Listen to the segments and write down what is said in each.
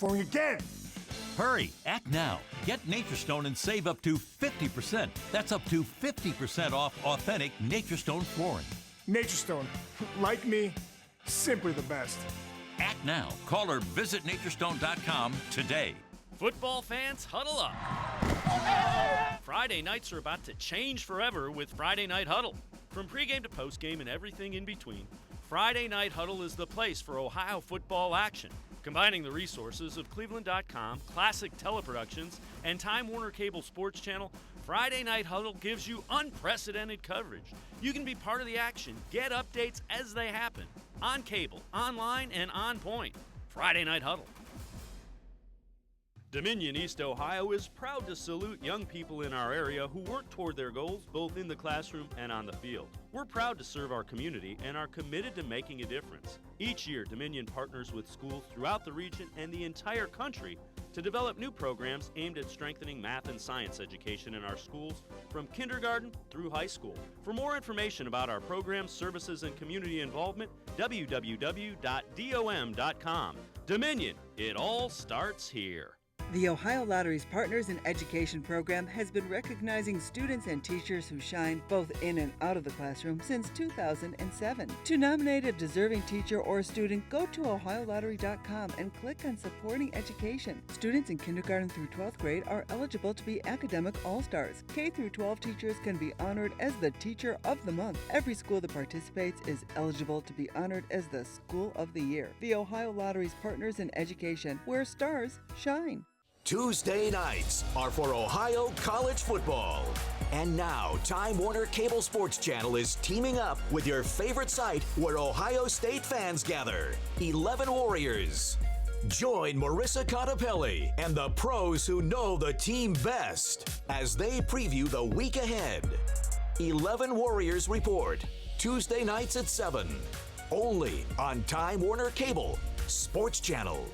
falling again. Hurry, act now. Get Nature Stone and save up to 50%. That's up to 50% off authentic Nature Stone flooring. Nature Stone, like me, simply the best. Act now. Call or visit naturestone.com today. Football fans, huddle up. Friday nights are about to change forever with Friday Night Huddle. From pregame to postgame and everything in between, Friday Night Huddle is the place for Ohio football action. Combining the resources of cleveland.com, classic teleproductions, and Time Warner Cable Sports Channel, Friday Night Huddle gives you unprecedented coverage. You can be part of the action. Get updates as they happen. On cable, online, and on point. Friday Night Huddle. Dominion East Ohio is proud to salute young people in our area who work toward their goals both in the classroom and on the field. We're proud to serve our community and are committed to making a difference. Each year, Dominion partners with schools throughout the region and the entire country to develop new programs aimed at strengthening math and science education in our schools from kindergarten through high school. For more information about our programs, services, and community involvement, www.dom.com. Dominion, it all starts here. The Ohio Lottery's Partners in Education program has been recognizing students and teachers who shine both in and out of the classroom since 2007. To nominate a deserving teacher or student, go to ohiolottery.com and click on Supporting Education. Students in kindergarten through 12th grade are eligible to be academic all-stars. K through 12 teachers can be honored as the Teacher of the Month. Every school that participates is eligible to be honored as the School of the Year. The Ohio Lottery's Partners in Education, where stars shine. Tuesday nights are for Ohio college football. And now, Time Warner Cable Sports Channel is teaming up with your favorite site where Ohio State fans gather, 11 Warriors. Join Marissa Cottapelli and the pros who know the team best as they preview the week ahead. 11 Warriors Report, Tuesday nights at 7, only on Time Warner Cable Sports Channel.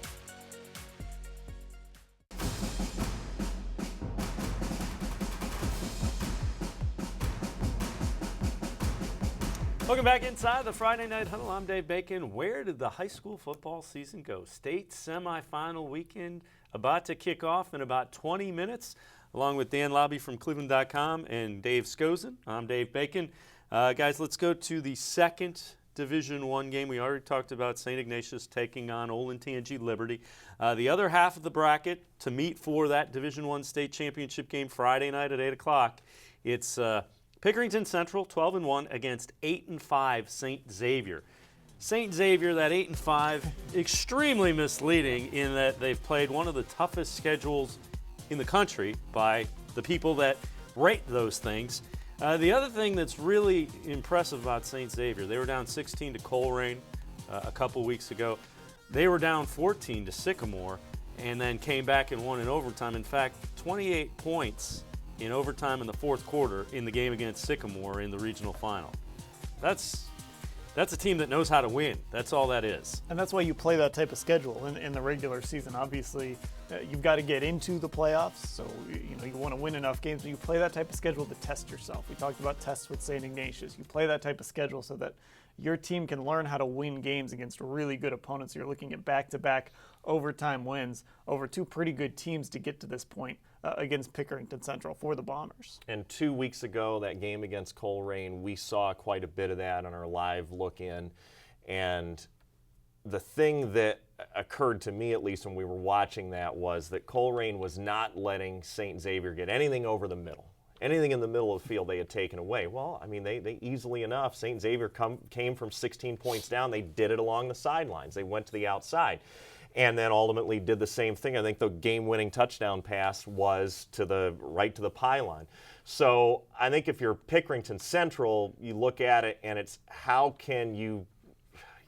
Welcome back inside the Friday Night Huddle. I'm Dave Bacon. Where did the high school football season go? State semifinal weekend about to kick off in about 20 minutes, along with Dan Labbe from cleveland.com and Dave Scozen. I'm Dave Bacon. Guys, let's go to the second Division I game. We already talked about St. Ignatius taking on Olentangy Liberty. The other half of the bracket to meet for that Division I state championship game Friday night at 8 o'clock. It's Pickerington Central 12-1 against 8-5 St. Xavier. St. Xavier, that 8-5, extremely misleading in that they've played one of the toughest schedules in the country by the people that rate those things. The other thing that's really impressive about St. Xavier, they were down 16 to Colerain a couple weeks ago. They were down 14 to Sycamore and then came back and won in overtime. In fact, 28 points in overtime in the fourth quarter in the game against Sycamore in the regional final. That's a team that knows how to win. That's all that is. And that's why you play that type of schedule in the regular season. Obviously, you've got to get into the playoffs, so you want to win enough games. And you play that type of schedule to test yourself. We talked about tests with St. Ignatius. You play that type of schedule so that your team can learn how to win games against really good opponents. You're looking at back-to-back overtime wins over two pretty good teams to get to this point against Pickerington Central for the Bombers. And 2 weeks ago, that game against Colerain, we saw quite a bit of that on our live look-in. And the thing that occurred to me, at least when we were watching that, was that Colerain was not letting St. Xavier get anything over the middle. Anything in the middle of the field they had taken away. Well, I mean, they easily enough, St. Xavier came from 16 points down. They did it along the sidelines. They went to the outside and then ultimately did the same thing. I think the game-winning touchdown pass was right to the pylon. So I think if you're Pickerington Central, you look at it and it's how can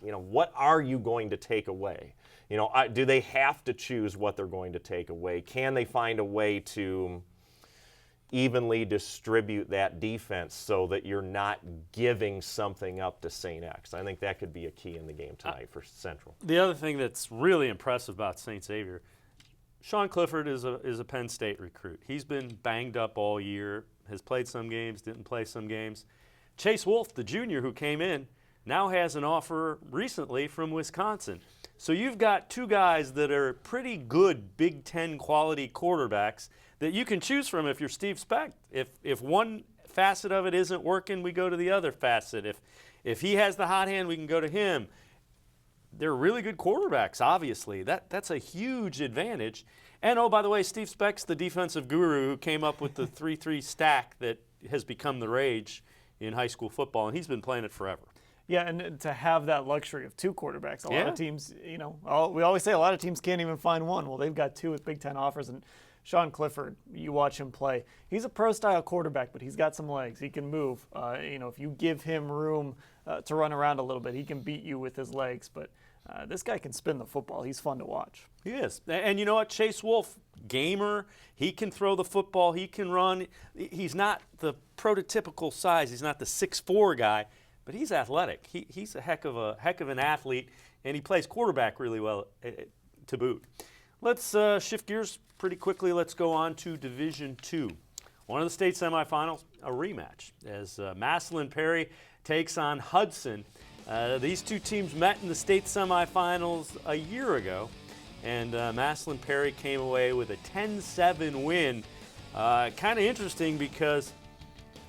what are you going to take away? Do they have to choose what they're going to take away? Can they find a way to evenly distribute that defense so that you're not giving something up to St. X? I think that could be a key in the game tonight for Central. The other thing that's really impressive about St. Xavier, Sean Clifford is a Penn State recruit. He's been banged up all year, has played some games, didn't play some games. Chase Wolf, the junior who came in, now has an offer recently from Wisconsin. So you've got two guys that are pretty good Big Ten quality quarterbacks that you can choose from if you're Steve Specht. If one facet of it isn't working, we go to the other facet. If he has the hot hand, we can go to him. They're really good quarterbacks, obviously. That's a huge advantage. And, oh, by the way, Steve Specht's the defensive guru who came up with the 3-3 stack that has become the rage in high school football, and he's been playing it forever. Yeah, and to have that luxury of two quarterbacks, a lot Yeah. of teams, we always say a lot of teams can't even find one. Well, they've got two with Big Ten offers, and Sean Clifford, you watch him play. He's a pro-style quarterback, but he's got some legs. He can move. If you give him room to run around a little bit, he can beat you with his legs. But this guy can spin the football. He's fun to watch. He is. And you know what? Chase Wolf, gamer. He can throw the football. He can run. He's not the prototypical size. He's not the 6'4" guy, but he's athletic. He's a heck of an athlete, and he plays quarterback really well to boot. Let's shift gears pretty quickly. Let's go on to Division II. One of the state semifinals, a rematch, as Massillon Perry takes on Hudson. These two teams met in the state semifinals a year ago, and Massillon Perry came away with a 10-7 win. Kind of interesting because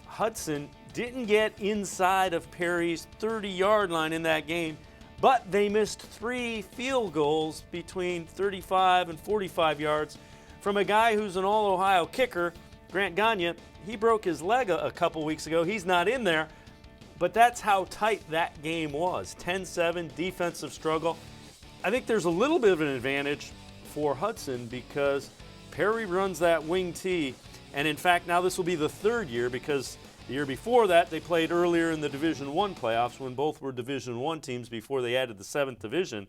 Hudson didn't get inside of Perry's 30-yard line in that game, but they missed 3 field goals between 35 and 45 yards from a guy who's an All-Ohio kicker, Grant Gagne. He broke his leg a couple weeks ago. He's not in there, but that's how tight that game was. 10-7, defensive struggle. I think there's a little bit of an advantage for Hudson because Perry runs that wing tee, and in fact, now this will be the third year because the year before that, they played earlier in the Division I playoffs when both were Division I teams before they added the 7th division.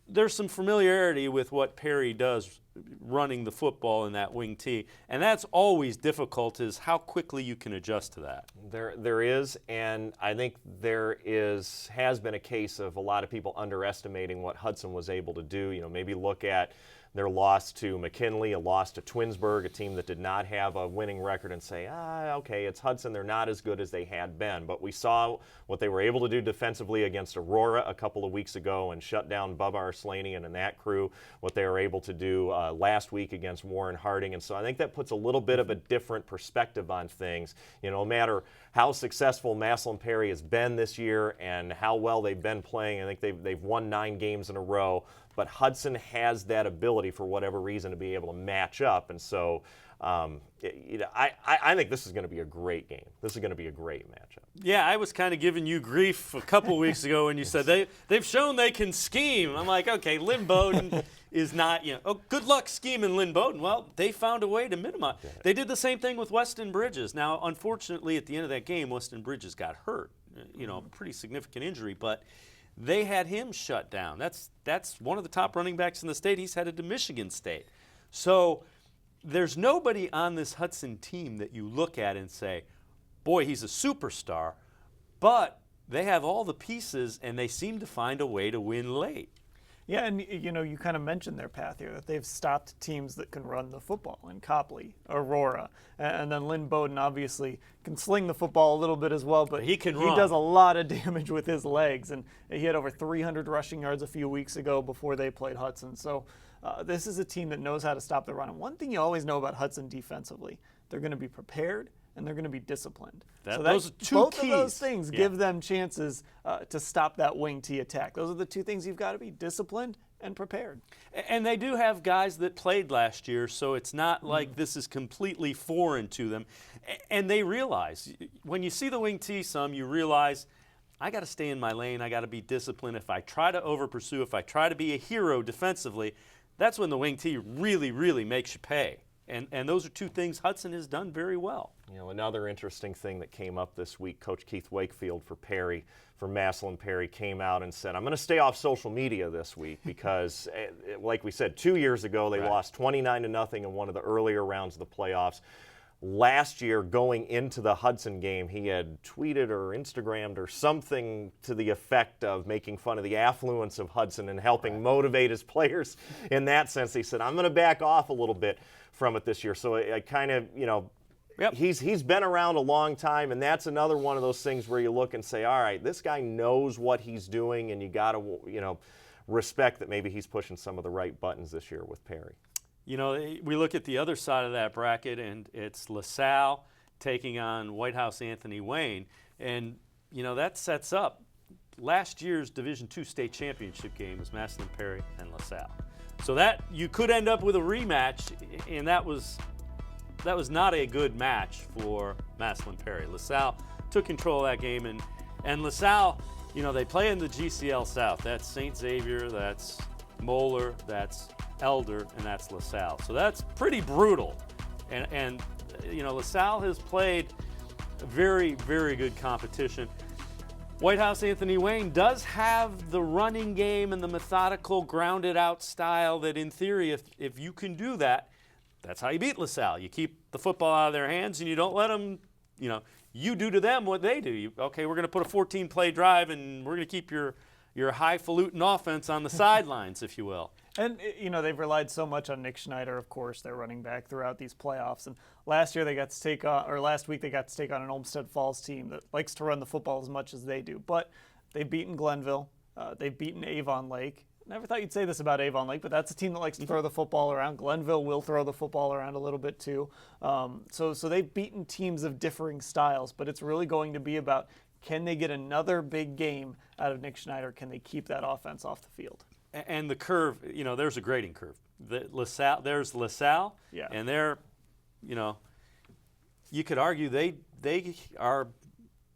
There's some familiarity with what Perry does running the football in that wing tee, and that's always difficult is how quickly you can adjust to that. There is, and I think has been a case of a lot of people underestimating what Hudson was able to do. Maybe look at their loss to McKinley, a loss to Twinsburg, a team that did not have a winning record, and say, okay, it's Hudson. They're not as good as they had been. But we saw what they were able to do defensively against Aurora a couple of weeks ago and shut down Bubba Arslanian and that crew, what they were able to do last week against Warren Harding. And so I think that puts a little bit of a different perspective on things. No matter how successful Massillon Perry has been this year and how well they've been playing, I think they've won 9 games in a row. But Hudson has that ability for whatever reason to be able to match up. And so I think this is going to be a great game. This is going to be a great matchup. Yeah, I was kind of giving you grief a couple weeks ago when you said they've shown they can scheme. I'm like, okay, Lynn Bowden is not, good luck scheming Lynn Bowden. Well, they found a way to minimize. They did the same thing with Weston Bridges. Now, unfortunately, at the end of that game, Weston Bridges got hurt, pretty significant injury, but they had him shut down. That's one of the top running backs in the state. He's headed to Michigan State. So there's nobody on this Hudson team that you look at and say, boy, he's a superstar, but they have all the pieces and they seem to find a way to win late. Yeah, and you kind of mentioned their path here, that they've stopped teams that can run the football in Copley, Aurora, and then Lynn Bowden obviously can sling the football a little bit as well, but he does a lot of damage with his legs, and he had over 300 rushing yards a few weeks ago before they played Hudson. So this is a team that knows how to stop the run. And one thing you always know about Hudson defensively, they're going to be prepared and they're going to be disciplined. Those are two both keys. Of those things give them chances to stop that wing tee attack. Those are the two things you've got to be: disciplined and prepared. And they do have guys that played last year, so it's not like this is completely foreign to them. And they realize, when you see the wing tee you realize, I got to stay in my lane, I got to be disciplined. If I try to over-pursue, if I try to be a hero defensively, that's when the wing tee really, really makes you pay. And those are two things Hudson has done very well. Another interesting thing that came up this week, Coach Keith Wakefield for Massillon Perry came out and said, I'm going to stay off social media this week because, like we said, 2 years ago they lost 29-0 in one of the earlier rounds of the playoffs. Last year, going into the Hudson game, he had tweeted or Instagrammed or something to the effect of making fun of the affluence of Hudson and helping motivate his players. In that sense, he said, I'm going to back off a little bit from it this year. So I kind of, Yep. He's been around a long time, and that's another one of those things where you look and say, all right, this guy knows what he's doing, and you got to, respect that maybe he's pushing some of the right buttons this year with Perry. We look at the other side of that bracket, and it's LaSalle taking on White House Anthony Wayne, and that sets up last year's Division II state championship game was Massillon Perry and LaSalle. So that you could end up with a rematch, and that was not a good match for Massillon Perry. LaSalle took control of that game, and LaSalle, they play in the GCL South. That's St. Xavier, that's Moeller, that's Elder, and that's LaSalle. So that's pretty brutal. And LaSalle has played very, very good competition. White House Anthony Wayne does have the running game and the methodical, grounded out style that, in theory, if you can do that, that's how you beat LaSalle. You keep the football out of their hands and you don't let them, you do to them what they do. We're going to put a 14-play drive and we're going to keep your highfalutin offense on the sidelines, if you will. And, they've relied so much on Nick Schneider, of course, their running back, throughout these playoffs. And last week they got to take on an Olmsted Falls team that likes to run the football as much as they do. But they've beaten Glenville. They've beaten Avon Lake. Never thought you'd say this about Avon Lake, but that's a team that likes to throw the football around. Glenville will throw the football around a little bit too. So they've beaten teams of differing styles, but it's really going to be about, can they get another big game out of Nick Schneider? Can they keep that offense off the field? And the curve, there's a grading curve. There's LaSalle, yeah. And they're, you could argue they are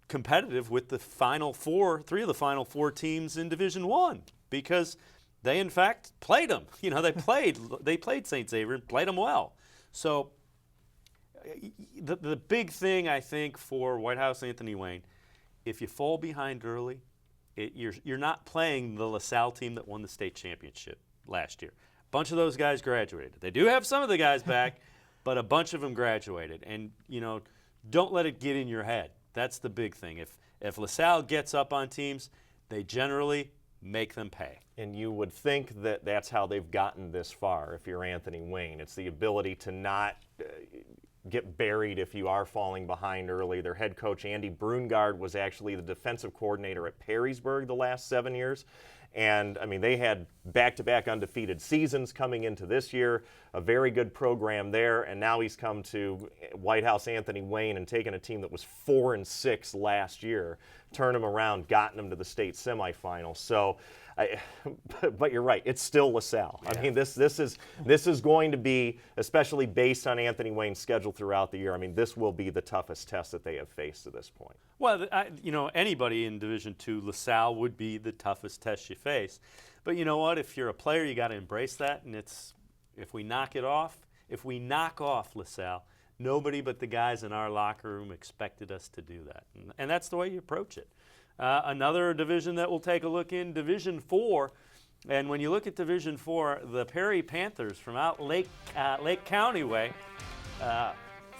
competitive with the three of the final four teams in Division I, because they in fact played them. They played St. Xavier and played them well. So the big thing, I think, for White House Anthony Wayne, if you fall behind early, you're not playing the LaSalle team that won the state championship last year. A bunch of those guys graduated. They do have some of the guys back, but a bunch of them graduated. And, don't let it get in your head. That's the big thing. If LaSalle gets up on teams, they generally make them pay. And you would think that that's how they've gotten this far if you're Anthony Wayne. It's the ability to not get buried if you are falling behind early. Their head coach, Andy Brungard, was actually the defensive coordinator at Perrysburg the last 7 years. And, they had back-to-back undefeated seasons coming into this year, a very good program there, and now he's come to White House Anthony Wayne and taken a team that was 4-6 last year, turned them around, gotten them to the state semifinal. So, but you're right, it's still LaSalle. Yeah. This is going to be, especially based on Anthony Wayne's schedule throughout the year, this will be the toughest test that they have faced to this point. Well, anybody in Division II, LaSalle would be the toughest test you face. But you know what? If you're a player, you got to embrace that. And if we knock off LaSalle, nobody but the guys in our locker room expected us to do that. And that's the way you approach it. Another division that we'll take a look in, Division IV. And when you look at Division IV, the Perry Panthers from out Lake County way,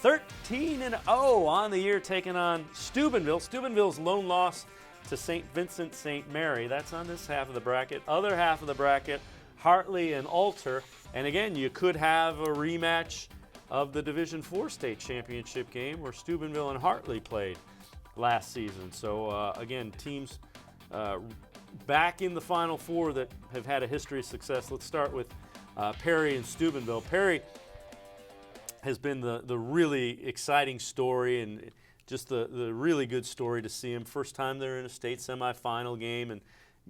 13-0 on the year, taking on Steubenville. Steubenville's lone loss to St. Vincent St. Mary. That's on this half of the bracket. Other half of the bracket, Hartley and Alter. And again, you could have a rematch of the Division IV state championship game where Steubenville and Hartley played last season. So again, teams back in the Final Four that have had a history of success. Let's start with Perry and Steubenville. Perry has been the really exciting story, and just the really good story to see him. First time they're in a state semifinal game, and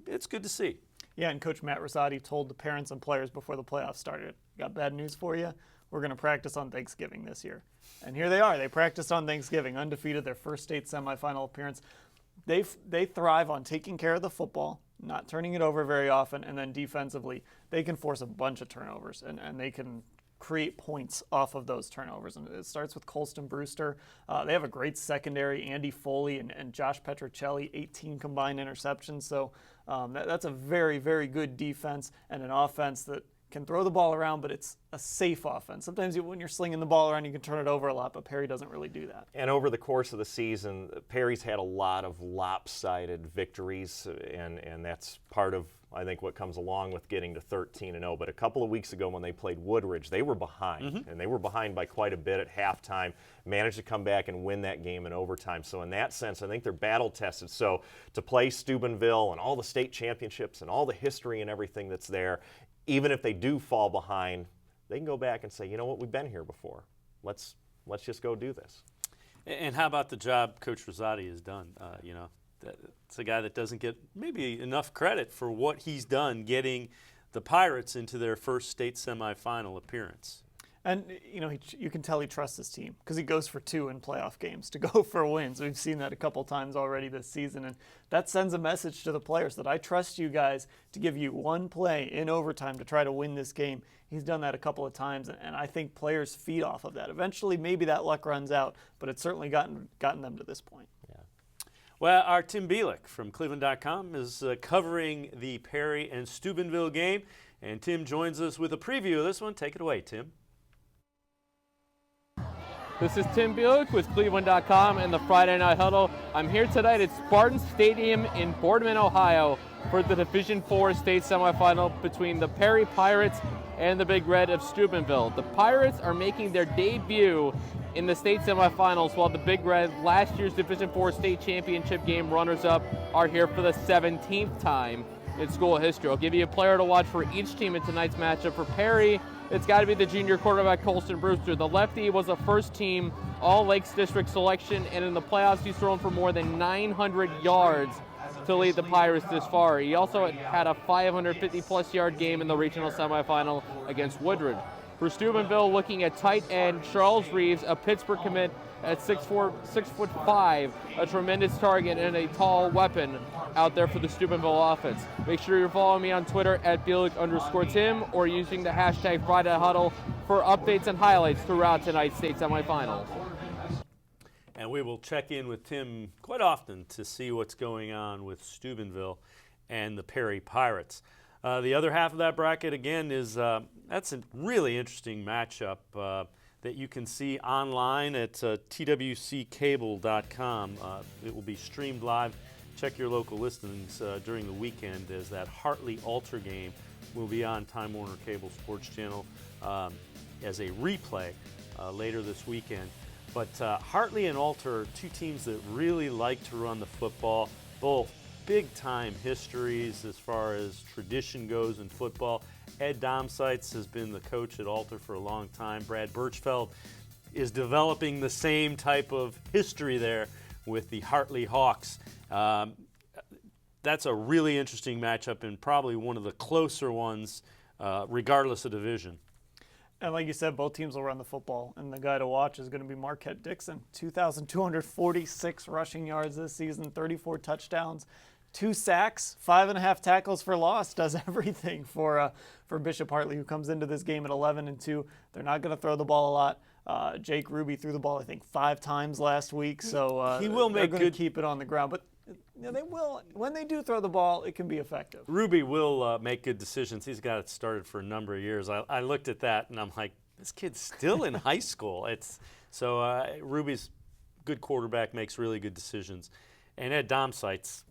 it's good to see. Yeah, and Coach Matt Rosati told the parents and players before the playoffs started, got bad news for you. We're going to practice on Thanksgiving this year. And here they are. They practiced on Thanksgiving, undefeated, their first state semifinal appearance. They thrive on taking care of the football, not turning it over very often, and then defensively, they can force a bunch of turnovers, and they can create points off of those turnovers. And it starts with Colston Brewster. They have a great secondary, Andy Foley and Josh Petrocelli, 18 combined interceptions. So that's a very, very good defense and an offense that can throw the ball around, but it's a safe offense. Sometimes when you're slinging the ball around, you can turn it over a lot, but Perry doesn't really do that. And over the course of the season, Perry's had a lot of lopsided victories, and that's part of I think, what comes along with getting to 13-0. But a couple of weeks ago when they played Woodridge, they were behind, and they were behind by quite a bit at halftime, managed to come back and win that game in overtime. So in that sense, I think they're battle-tested. So to play Steubenville and all the state championships and all the history and everything that's there, even if they do fall behind, they can go back and say, you know what, we've been here before. Let's just go do this. And how about the job Coach Rosati has done? It's a guy that doesn't get maybe enough credit for what he's done getting the Pirates into their first state semifinal appearance. And, you can tell he trusts his team because he goes for 2 in playoff games to go for wins. We've seen that a couple times already this season, and that sends a message to the players that I trust you guys to give you 1 play in overtime to try to win this game. He's done that a couple of times, and I think players feed off of that. Eventually, maybe that luck runs out, but it's certainly gotten them to this point. Well, our Tim Bielik from cleveland.com is covering the Perry and Steubenville game, and Tim joins us with a preview of this one. Take it away, Tim. This is Tim Bielik with cleveland.com and the Friday Night Huddle. I'm here tonight at Spartan Stadium in Boardman, Ohio for the Division IV state semifinal between the Perry Pirates and the Big Red of Steubenville. The Pirates are making their debut in the state semifinals, while the Big Red, last year's Division IV state championship game runners-up, are here for the 17th time in school history. I'll give you a player to watch for each team in tonight's matchup. For Perry, it's got to be the junior quarterback Colston Brewster. The lefty was a first-team All-Lakes District selection, and in the playoffs he's thrown for more than 900 yards to lead the Pirates this far. He also had a 550-plus yard game in the regional semifinal against Woodridge. For Steubenville, looking at tight end Charles Reeves, a Pittsburgh commit at 6'4", 6'5", a tremendous target and a tall weapon out there for the Steubenville offense. Make sure you're following me on Twitter at Bielik_Tim or using the hashtag Friday Huddle for updates and highlights throughout tonight's state semifinals. And we will check in with Tim quite often to see what's going on with Steubenville and the Perry Pirates. The other half of that bracket, again, is that's a really interesting matchup that you can see online at twccable.com. It will be streamed live. Check your local listings during the weekend, as that Hartley-Alter game will be on Time Warner Cable Sports Channel as a replay later this weekend. But Hartley and Alter are two teams that really like to run the football, both big-time histories as far as tradition goes in football. Ed Domsites has been the coach at Alter for a long time. Brad Birchfeld is developing the same type of history there with the Hartley Hawks. That's a really interesting matchup and probably one of the closer ones, regardless of division. And like you said, both teams will run the football, and the guy to watch is going to be Marquette Dixon. 2,246 rushing yards this season, 34 touchdowns, 2 sacks, 5.5 tackles for loss. Does everything for Bishop Hartley, who comes into this game at 11-2. They're not going to throw the ball a lot. Jake Ruby threw the ball, I think, 5 times last week, so he will make they're going to keep it on the ground. But they will. When they do throw the ball, it can be effective. Ruby will make good decisions. He's got it started for a number of years. I looked at that and I'm like, this kid's still in high school. Ruby's good quarterback, makes really good decisions. And Ed Domsites,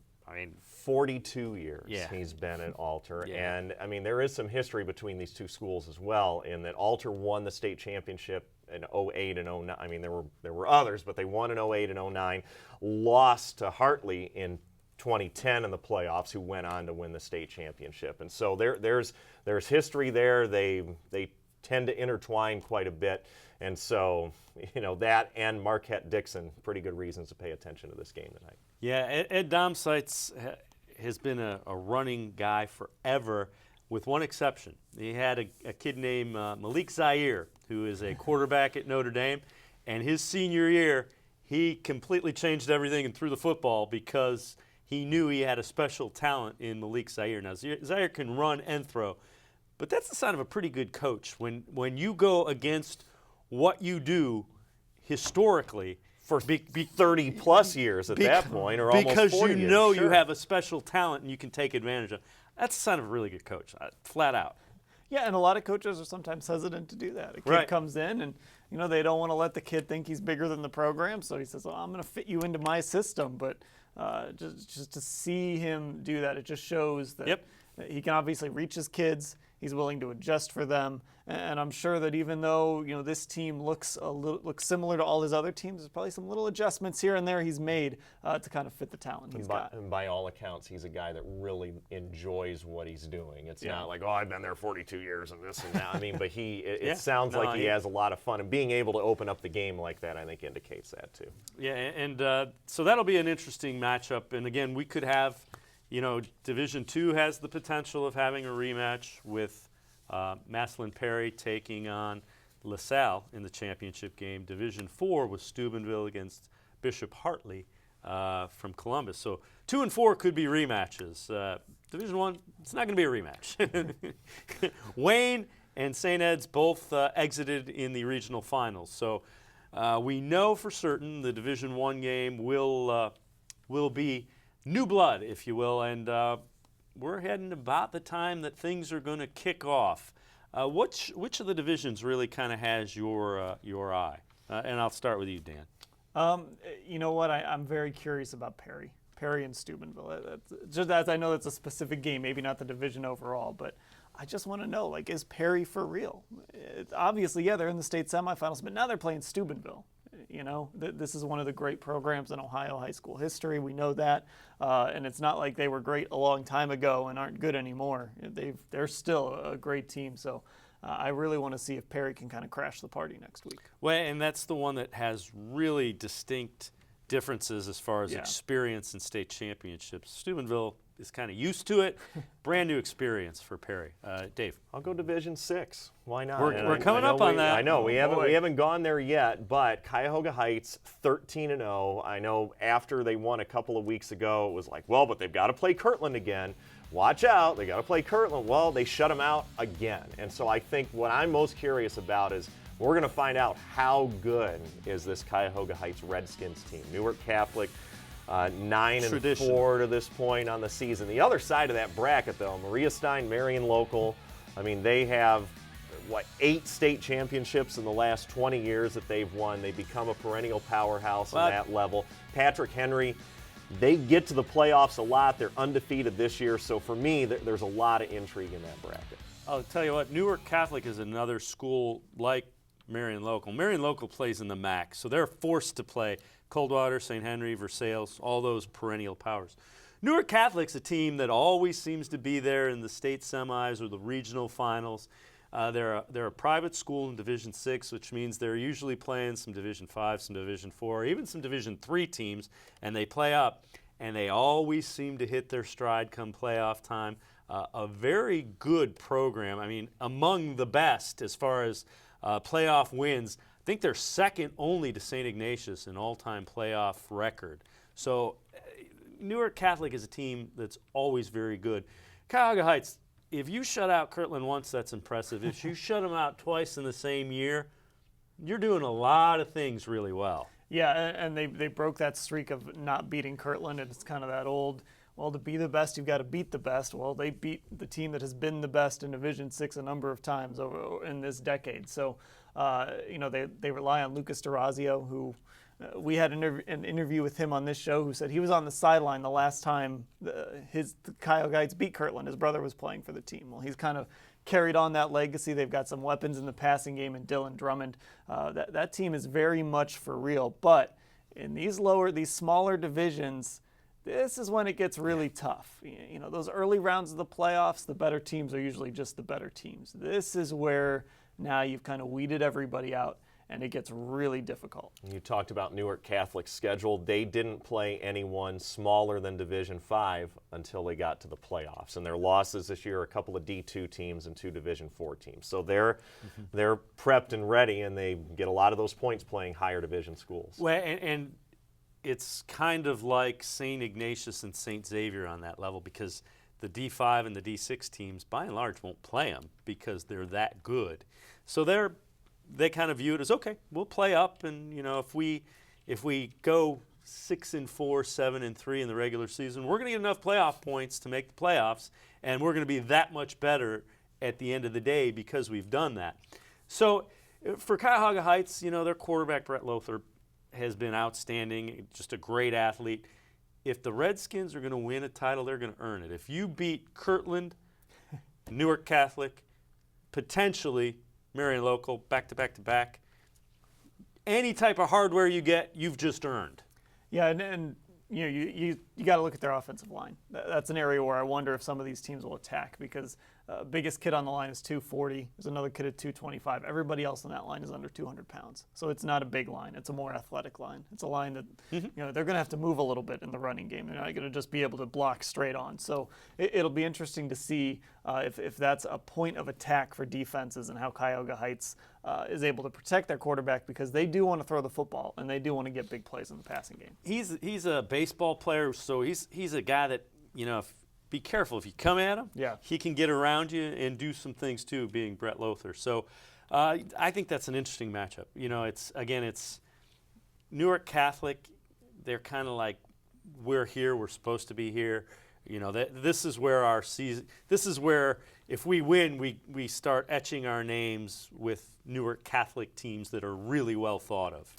42 years he's been at Alter. Yeah. And, there is some history between these two schools as well, in that Alter won the state championship in 08 and 09. There were others, but they won in 08 and 09, lost to Hartley in 2010 in the playoffs, who went on to win the state championship. And so there's history there. They tend to intertwine quite a bit. And so, that and Marquette Dixon, pretty good reasons to pay attention to this game tonight. Yeah, Ed Domsites has been a running guy forever, with one exception. He had a kid named Malik Zaire, who is a quarterback at Notre Dame, and his senior year, he completely changed everything and threw the football because he knew he had a special talent in Malik Zaire. Now, Zaire can run and throw, but that's the sign of a pretty good coach. When you go against what you do historically, for 30-plus years at that point, or almost 40 because years. You have a special talent and you can take advantage of. That's a sign of a really good coach, flat out. Yeah, and a lot of coaches are sometimes hesitant to do that. A kid comes in and, they don't want to let the kid think he's bigger than the program, so he says, I'm going to fit you into my system. But just to see him do that, it just shows that he can obviously reach his kids. He's willing to adjust for them, and I'm sure that even though this team looks similar to all his other teams, there's probably some little adjustments here and there he's made to kind of fit the talent he's got. And by all accounts, he's a guy that really enjoys what he's doing. It's not like, oh, I've been there 42 years and this and that. I mean, but it sounds like he has a lot of fun, and being able to open up the game like that, I think, indicates that too. Yeah, and so that'll be an interesting matchup. And again, we could have. Division II has the potential of having a rematch with Massillon Perry taking on LaSalle in the championship game. Division IV with Steubenville against Bishop Hartley from Columbus. So 2 and 4 could be rematches. Division I, it's not going to be a rematch. Wayne and St. Ed's both exited in the regional finals. So we know for certain the Division I game will be new blood, if you will, and we're heading about the time that things are going to kick off. Which of the divisions really kind of has your eye? And I'll start with you, Dan. You know what? I'm very curious about Perry and Steubenville. Just as I know that's a specific game, maybe not the division overall, but I just want to know, like, is Perry for real? Obviously, yeah, they're in the state semifinals, but now they're playing Steubenville. This is one of the great programs in Ohio high school history. We know that, and it's not like they were great a long time ago and aren't good anymore. They're still a great team. So I really want to see if Perry can kind of crash the party next week. Well, and that's the one that has really distinct differences as far as experience in state championships. Steubenville is kind of used to it. Brand new experience for Perry. Dave, I'll go Division VI. Why not? We're coming up on that. I know we haven't gone there yet, but Cuyahoga Heights 13-0. I know after they won a couple of weeks ago, it was like, well, but they've got to play Kirtland again. Watch out, they got to play Kirtland. Well, they shut them out again, and so I think what I'm most curious about is we're going to find out how good is this Cuyahoga Heights Redskins team. Newark Catholic. 9-4 to this point on the season. The other side of that bracket, though, Maria Stein, Marion Local. I mean, they have 8 state championships in the last 20 years that they've won. They become a perennial powerhouse at that level. Patrick Henry, they get to the playoffs a lot. They're undefeated this year. So for me, there's a lot of intrigue in that bracket. I'll tell you what, Newark Catholic is another school like Marion Local. Marion Local plays in the MAC, so they're forced to play Coldwater, St. Henry, Versailles, all those perennial powers. Newark Catholic's a team that always seems to be there in the state semis or the regional finals. They're a private school in Division VI, which means they're usually playing some Division V, some Division IV, even some Division III teams, and they play up, and they always seem to hit their stride come playoff time. A very good program. I mean, among the best as far as playoff wins. I think they're second only to St. Ignatius in all-time playoff record. So Newark Catholic is a team that's always very good. Cuyahoga Heights, if you shut out Kirtland once, that's impressive. If you shut them out twice in the same year, you're doing a lot of things really well. Yeah, and they broke that streak of not beating Kirtland, and it's kind of that old, well, to be the best, you've got to beat the best. Well, they beat the team that has been the best in Division VI a number of times over in this decade. So, they rely on Lucas DeRazio, who we had an interview with him on this show, who said he was on the sideline the last time the Cuyahoga Heights beat Kirtland. His brother was playing for the team. Well, he's kind of carried on that legacy. They've got some weapons in the passing game in Dylan Drummond. That team is very much for real. But in these smaller divisions, this is when it gets really tough. Those early rounds of the playoffs, the better teams are usually just the better teams. This is where now you've kind of weeded everybody out, and it gets really difficult. You talked about Newark Catholic's schedule. They didn't play anyone smaller than Division V until they got to the playoffs. And their losses this year are a couple of D2 teams and 2 Division IV teams. So they're prepped and ready, and they get a lot of those points playing higher division schools. Well, and it's kind of like St. Ignatius and St. Xavier on that level, because the D5 and the D6 teams, by and large, won't play them because they're that good. So they kind of view it as, okay, we'll play up, and if we go 6-4, 7-3 in the regular season, we're going to get enough playoff points to make the playoffs, and we're going to be that much better at the end of the day because we've done that. So for Cuyahoga Heights, their quarterback Brett Lothar has been outstanding, just a great athlete. If the Redskins are going to win a title, they're going to earn it. If you beat Kirtland Newark Catholic, potentially Marion Local, back to back to back. Any type of hardware you get, you've just earned. Yeah, and you know, you got to look at their offensive line. That's an area where I wonder if some of these teams will attack, because biggest kid on the line is 240. There's another kid at 225. Everybody else on that line is under 200 pounds. So it's not a big line. It's a more athletic line. It's a line that you know, they're going to have to move a little bit in the running game. They're not going to just be able to block straight on. So it'll be interesting to see if that's a point of attack for defenses, and how Cuyahoga Heights is able to protect their quarterback, because they do want to throw the football and they do want to get big plays in the passing game. He's a baseball player, so he's a guy that, you know, be careful if you come at him. Yeah. He can get around you and do some things too, being Brett Lothar. So I think that's an interesting matchup. You know, it's Newark Catholic. They're kind of like, we're here, we're supposed to be here. You know, this is where our season. This is where, if we win, we start etching our names with Newark Catholic teams that are really well thought of.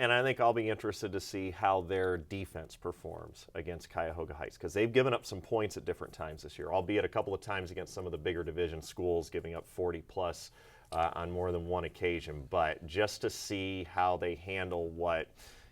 And I think I'll be interested to see how their defense performs against Cuyahoga Heights, because they've given up some points at different times this year, albeit a couple of times against some of the bigger division schools, giving up 40-plus on more than one occasion. But just to see how they handle what,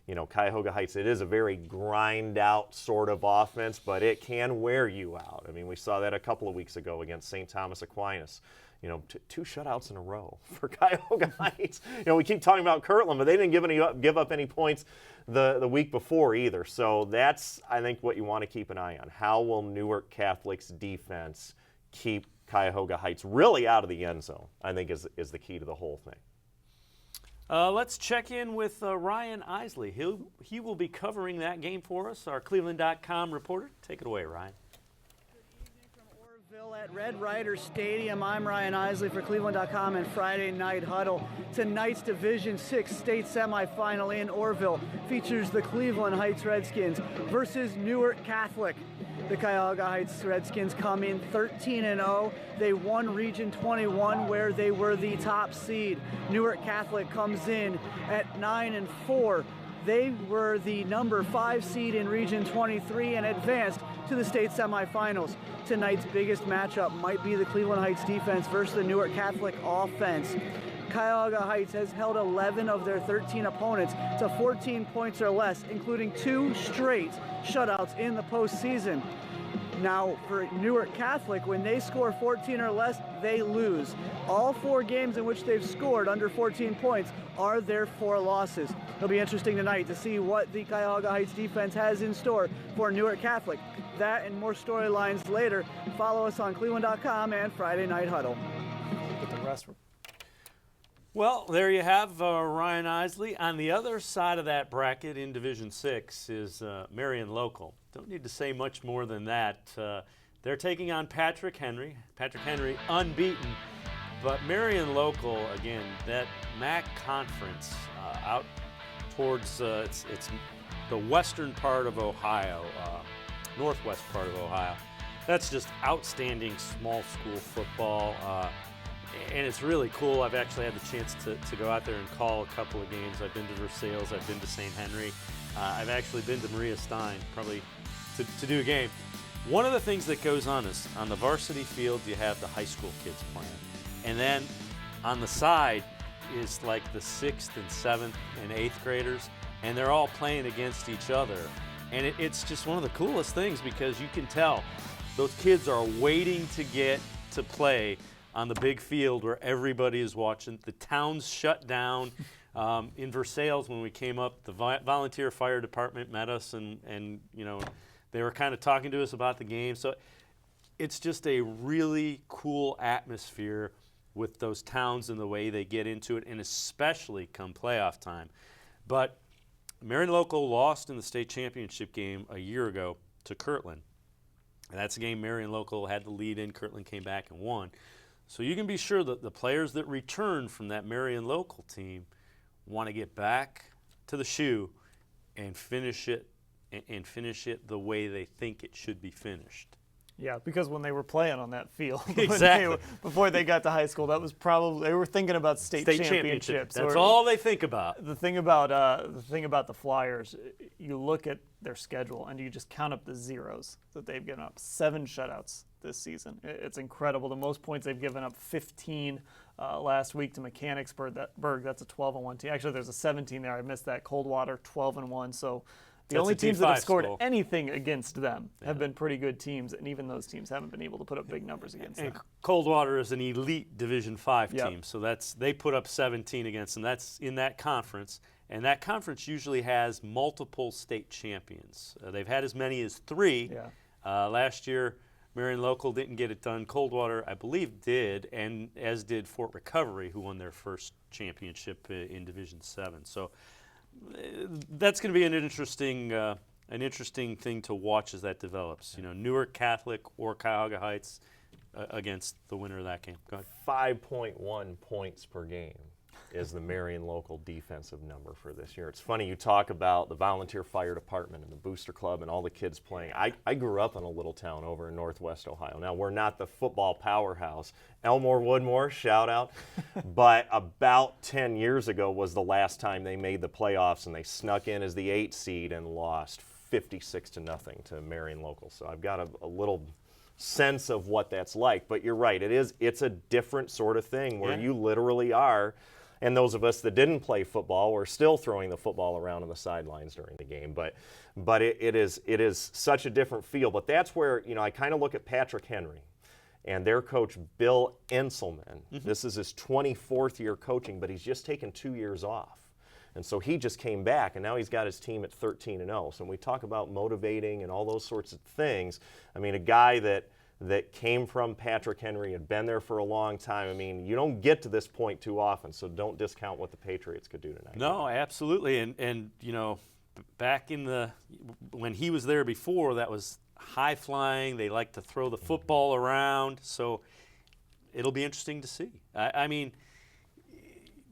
you know, Cuyahoga Heights, it is a very grind-out sort of offense, but it can wear you out. I mean, we saw that a couple of weeks ago against St. Thomas Aquinas. You know, two shutouts in a row for Cuyahoga Heights. You know, we keep talking about Kirtland, but they didn't give up any points the week before either. So that's, I think, what you want to keep an eye on. How will Newark Catholic's defense keep Cuyahoga Heights really out of the end zone, I think is the key to the whole thing. Let's check in with Ryan Isley. He will be covering that game for us, our cleveland.com reporter. Take it away, Ryan. At Red Rider Stadium, I'm Ryan Isley for cleveland.com and Friday Night Huddle. Tonight's Division VI state semifinal in Orrville features the Cleveland Heights Redskins versus Newark Catholic. The Cuyahoga Heights Redskins come in 13-0. They won Region 21, where they were the top seed. Newark Catholic comes in at 9-4. They were the number 5 seed in Region 23 and advanced to the state semifinals. Tonight's biggest matchup might be the Cleveland Heights defense versus the Newark Catholic offense. Cuyahoga Heights has held 11 of their 13 opponents to 14 points or less, including 2 straight shutouts in the postseason. Now, for Newark Catholic, when they score 14 or less, they lose. All 4 games in which they've scored under 14 points are their 4 losses. It'll be interesting tonight to see what the Cuyahoga Heights defense has in store for Newark Catholic. That and more storylines later. Follow us on cleveland.com and Friday Night Huddle. But the rest were... Well, there you have Ryan Isley. On the other side of that bracket in Division VI is Marion Local. Don't need to say much more than that. They're taking on Patrick Henry. Patrick Henry unbeaten. But Marion Local, again, that MAC conference out towards it's the western part of Ohio, northwest part of Ohio. That's just outstanding small school football. And it's really cool. I've actually had the chance to go out there and call a couple of games. I've been to Versailles. I've been to St. Henry. I've actually been to Maria Stein, probably to do a game. One of the things that goes on is on the varsity field, you have the high school kids playing. And then on the side is like the 6th and 7th and 8th graders, and they're all playing against each other. And it's just one of the coolest things, because you can tell those kids are waiting to get to play on the big field where everybody is watching. The town's shut down. In Versailles, when we came up, the volunteer fire department met us, and you know, they were kind of talking to us about the game. So it's just a really cool atmosphere with those towns and the way they get into it, and especially come playoff time. But Marion Local lost in the state championship game a year ago to Kirtland. And that's a game Marion Local had the lead in. Kirtland came back and won. So you can be sure that the players that return from that Marion Local team want to get back to the shoe and finish it the way they think it should be finished. Yeah, because when they were playing on that field, exactly. before they got to high school, that was probably, they were thinking about state championships. That's all they think about. The thing about the Flyers, you look at their schedule and you just count up the zeros that they've given up. 7 shutouts this season. It's incredible. The most points they've given up, 15 last week to Mechanicsburg. That's a 12-1 team. Actually, there's a 17 there. I missed that. Coldwater, 12-1 . So the only teams that have scored anything against them have been pretty good teams, and even those teams haven't been able to put up big numbers against them. Coldwater is an elite Division 5 team, so they put up 17 against them. That's in that conference, and that conference usually has multiple state champions. They've had as many as 3. Last year, Marion Local didn't get it done. Coldwater, I believe, did, and as did Fort Recovery, who won their first championship in Division 7. So that's going to be an interesting thing to watch as that develops. You know, Newark Catholic or Cuyahoga Heights against the winner of that game. Go ahead. 5.1 points per game is the Marion Local defensive number for this year. It's funny, you talk about the volunteer fire department and the booster club and all the kids playing. I grew up in a little town over in northwest Ohio. Now, we're not the football powerhouse. Elmore Woodmore, shout out. But about 10 years ago was the last time they made the playoffs, and they snuck in as the 8 seed and lost 56-0 to Marion Local. So I've got a little sense of what that's like. But you're right, it's a different sort of thing where you literally are. And those of us that didn't play football were still throwing the football around on the sidelines during the game. But it is such a different feel. But that's where, you know, I kind of look at Patrick Henry and their coach, Bill Enselman. This is his 24th year coaching, but he's just taken 2 years off. And so he just came back, and now he's got his team at 13-0. So when we talk about motivating and all those sorts of things, I mean, a guy that came from Patrick Henry, had been there for a long time. I mean, you don't get to this point too often, so don't discount what the Patriots could do tonight. No, absolutely. And you know, back in when he was there before, that was high flying. They like to throw the football around, so it'll be interesting to see. I mean,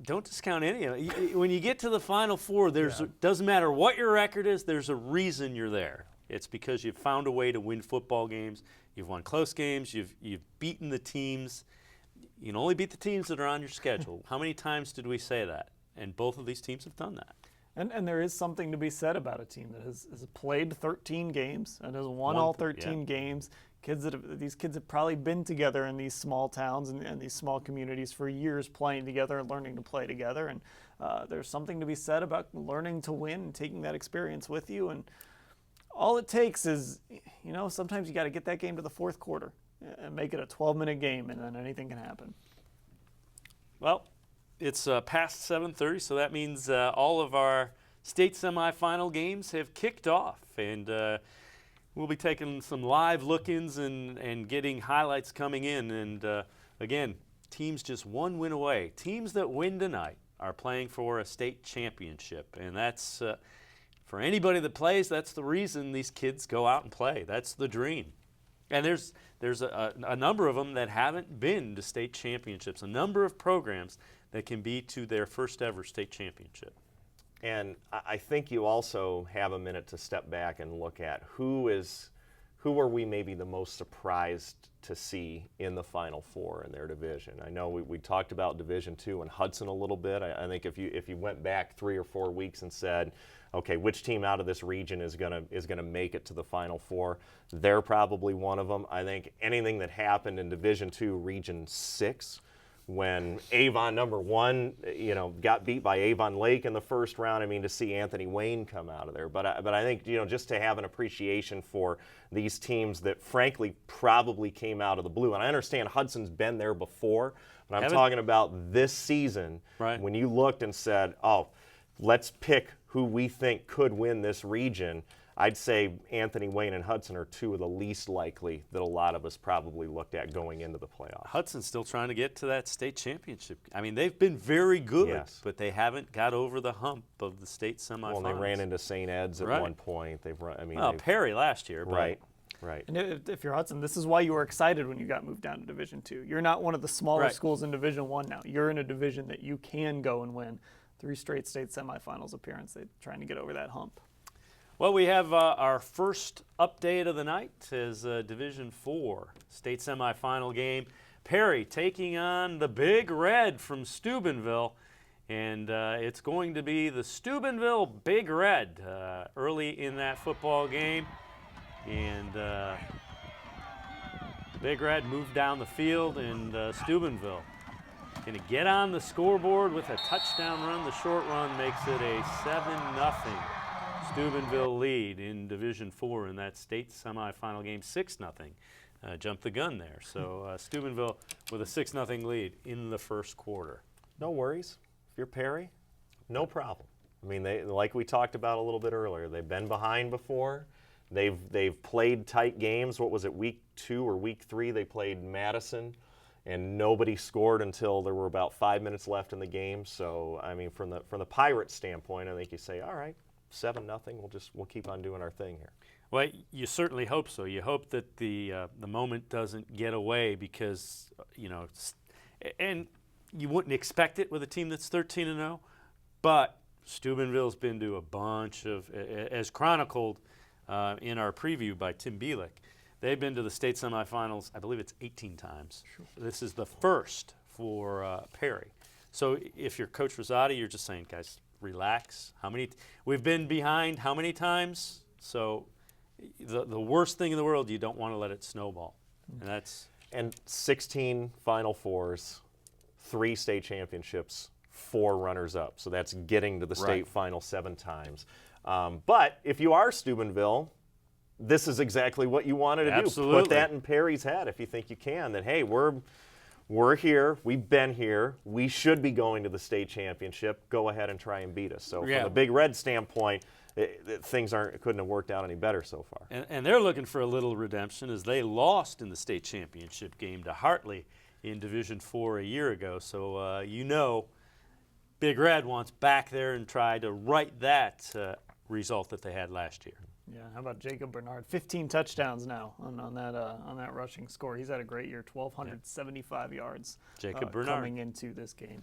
don't discount any of it. When you get to the Final Four, doesn't matter what your record is, there's a reason you're there. It's because you've found a way to win football games. You've won close games. You've beaten the teams. You can only beat the teams that are on your schedule. How many times did we say that? And both of these teams have done that. And there is something to be said about a team that has played 13 games and has won all 13 games. These kids have probably been together in these small towns and these small communities for years, playing together and learning to play together. And there's something to be said about learning to win and taking that experience with you. And all it takes is, you know, sometimes you got to get that game to the fourth quarter and make it a 12-minute game, and then anything can happen. Well, it's past 7:30, so that means all of our state semifinal games have kicked off, and we'll be taking some live look-ins and getting highlights coming in. And again, teams just one win away. Teams that win tonight are playing for a state championship, and that's for anybody that plays, that's the reason these kids go out and play. That's the dream. And there's a number of them that haven't been to state championships, a number of programs that can be to their first ever state championship. And I think you also have a minute to step back and look at who are we maybe the most surprised to see in the Final Four in their division. I know we talked about Division II and Hudson a little bit. I think if you went back 3 or 4 weeks and said, okay, which team out of this region is gonna make it to the Final Four, they're probably one of them. I think anything that happened in Division II, Region 6, when Avon #1, got beat by Avon Lake in the first round. I mean, to see Anthony Wayne come out of there. But I think, just to have an appreciation for these teams that, frankly, probably came out of the blue. And I understand Hudson's been there before, but I'm talking about this season. Right. When you looked and said, oh, let's pick who we think could win this region, I'd say Anthony Wayne and Hudson are 2 of the least likely that a lot of us probably looked at going into the playoffs. Hudson's still trying to get to that state championship. I mean, they've been very good, but they haven't got over the hump of the state semifinals. Well, they ran into St. Ed's at one point. Perry last year. Right. And if you're Hudson, this is why you were excited when you got moved down to Division II. You're not one of the smaller schools in Division I now. You're in a division that you can go and win 3 straight state semifinals appearances. They're trying to get over that hump. Well, we have our first update of the night is Division IV state semifinal game. Perry taking on the Big Red from Steubenville, and it's going to be the Steubenville Big Red early in that football game. And Big Red moved down the field, and Steubenville going to get on the scoreboard with a touchdown run. The short run makes it a 7-0 Steubenville lead in Division IV in that state semifinal game. 6-0. Jumped the gun there. So Steubenville with a 6-0 lead in the first quarter. No worries. If you're Perry, no problem. I mean, they, like we talked about a little bit earlier, they've been behind before. They've played tight games. What was it, week 2 or week 3? They played Madison, and nobody scored until there were about 5 minutes left in the game. So, I mean, from the Pirates' standpoint, I think you say, all right, 7-0. We'll keep on doing our thing here. Well, you certainly hope so. You hope that the moment doesn't get away because, and you wouldn't expect it with a team that's 13-0, but Steubenville's been to a bunch of, as chronicled in our preview by Tim Bielek, they've been to the state semifinals, I believe it's 18 times. Sure. This is the first for Perry. So if you're Coach Rosati, you're just saying, guys, relax. We've been behind how many times? So the worst thing in the world, you don't want to let it snowball. And 16 Final Fours, 3 state championships, 4 runners-up. So that's getting to the state final 7 times. But if you are Steubenville, this is exactly what you wanted to do. Put that in Perry's head if you think you can, that, hey, we're here, we've been here, we should be going to the state championship. Go ahead and try and beat us. So from a Big Red standpoint, things couldn't have worked out any better so far. And they're looking for a little redemption as they lost in the state championship game to Hartley in Division IV a year ago. So Big Red wants back there and try to right that result that they had last year. Yeah, how about Jacob Bernard? 15 touchdowns now on that rushing score. He's had a great year, 1,275 yards. Jacob Bernard coming into this game.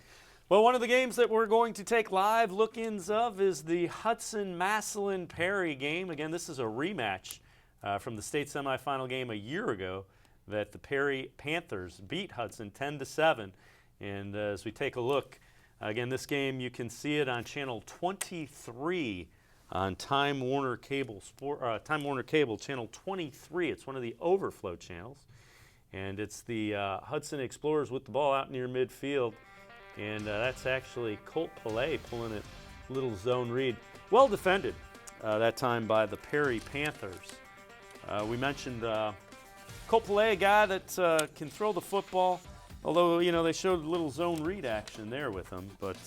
Well, one of the games that we're going to take live look-ins of is the Hudson-Massillon-Perry game. Again, this is a rematch from the state semifinal game a year ago that the Perry Panthers beat Hudson 10-7. And as we take a look, again, this game you can see it on channel 23 on Time Warner Cable channel 23. It's one of the overflow channels, and it's the Hudson Explorers with the ball out near midfield. And that's actually Colt Pillay pulling it, little zone read. Well defended that time by the Perry Panthers. We mentioned Colt Pillay, a guy that can throw the football, although, they showed a little zone read action there with him. But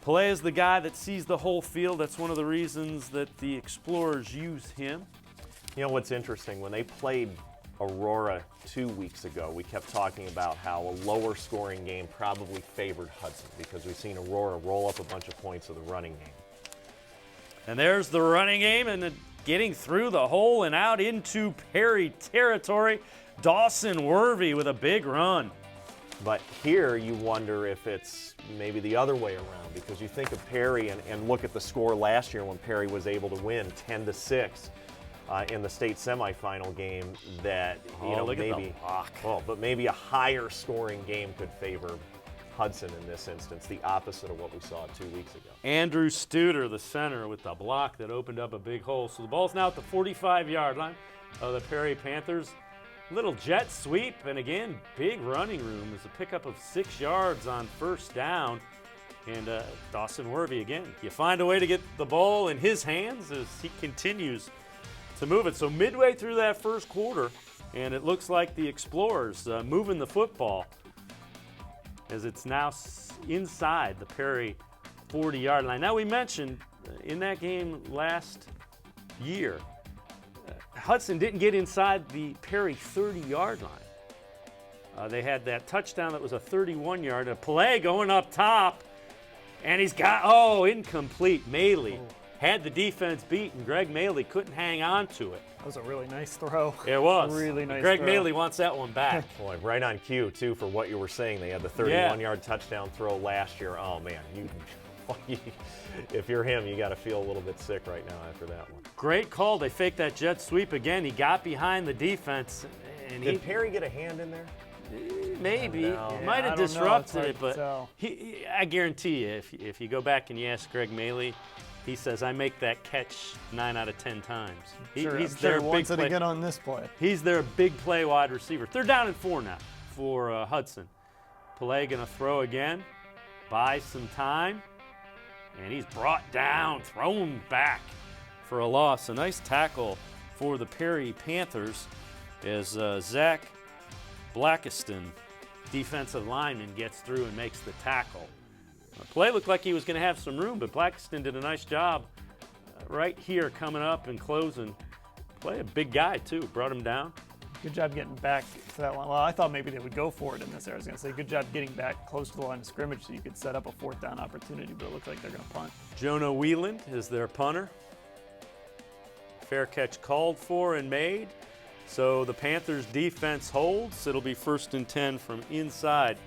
Pillay is the guy that sees the whole field. That's one of the reasons that the Explorers use him. You know what's interesting? When they played Aurora 2 weeks ago, we kept talking about how a lower scoring game probably favored Hudson because we've seen Aurora roll up a bunch of points of the running game. And there's the running game and getting through the hole and out into Perry territory. Dawson Worvey with a big run. But here you wonder if it's maybe the other way around because you think of Perry and look at the score last year when Perry was able to win 10-6 in the state semifinal game. That maybe a higher scoring game could favor Hudson in this instance, the opposite of what we saw 2 weeks ago. Andrew Studer, the center, with the block that opened up a big hole. So the ball's now at the 45-yard line of the Perry Panthers. Little jet sweep, and again, big running room as a pickup of 6 yards on first down. And Dawson Worvey, again, you find a way to get the ball in his hands as he continues to move it. So midway through that first quarter, and it looks like the Explorers moving the football as it's now inside the Perry 40-yard line. Now, we mentioned in that game last year, Hudson didn't get inside the Perry 30-yard line. They had that touchdown that was a 31-yard. A play going up top, and he's got, incomplete. Maley had the defense beat, and Greg Maley couldn't hang on to it. That was a really nice throw. It was. Really nice Greg throw. Maley wants that one back. Boy, right on cue, too, for what you were saying. They had the 31-yard touchdown throw last year. Oh, man, if you're him, you got to feel a little bit sick right now after that one. Great call. They faked that jet sweep again. He got behind the defense. And Did Perry get a hand in there? Maybe. No. Might have I don't know. disrupted It's it, but hard to tell. I guarantee you, if you go back and you ask Greg Maley, He says, I make that catch 9 out of 10 times. He's their big play. To get on this play. He's their big play wide receiver. They're down at 4 now for Hudson. Pillay going to throw again, buy some time, and he's brought down, thrown back for a loss. A nice tackle for the Perry Panthers as Zach Blackiston, defensive lineman, gets through and makes the tackle. Play looked like he was going to have some room, but Blackiston did a nice job right here coming up and closing. Play a big guy, too. Brought him down. Good job getting back to that line. Well, I thought maybe they would go for it in this area. I was going to say, good job getting back close to the line of scrimmage so you could set up a 4th down opportunity, but it looks like they're going to punt. Jonah Wieland is their punter. Fair catch called for and made. So the Panthers defense holds. It'll be 1st and 10 from inside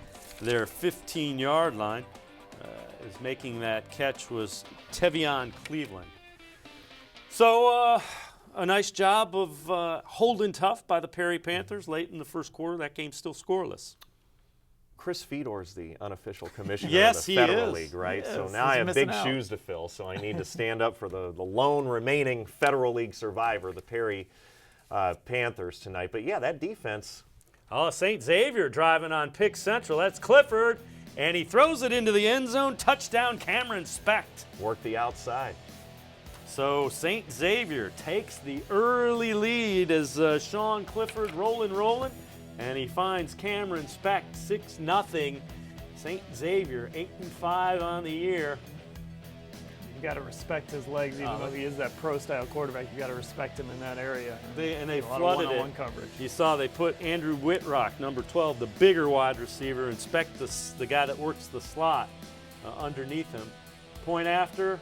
their 15-yard line. Is making that catch was Tevion Cleveland. So a nice job of holding tough by the Perry Panthers late in the first quarter. That game's still scoreless. Chris Fedor's the unofficial commissioner yes, of the Federal is. League, right? Yes, so now I have big out. shoes to fill, so I need to stand up for the lone remaining Federal League survivor, the Perry Panthers tonight. But yeah, that defense. Oh, St. Xavier driving on Pick Central. That's Clifford, and he throws it into the end zone. Touchdown, Cameron Specht. Work the outside. So St. Xavier takes the early lead as Sean Clifford rolling, and he finds Cameron Specht 6-0. St. Xavier 8-5 on the year. You got to respect his legs, even though he is that pro-style quarterback. You got to respect him in that area. They flooded one-on-one it. Coverage. You saw they put Andrew Whitrock, number 12, the bigger wide receiver, and Specht, the guy that works the slot, underneath him. Point after,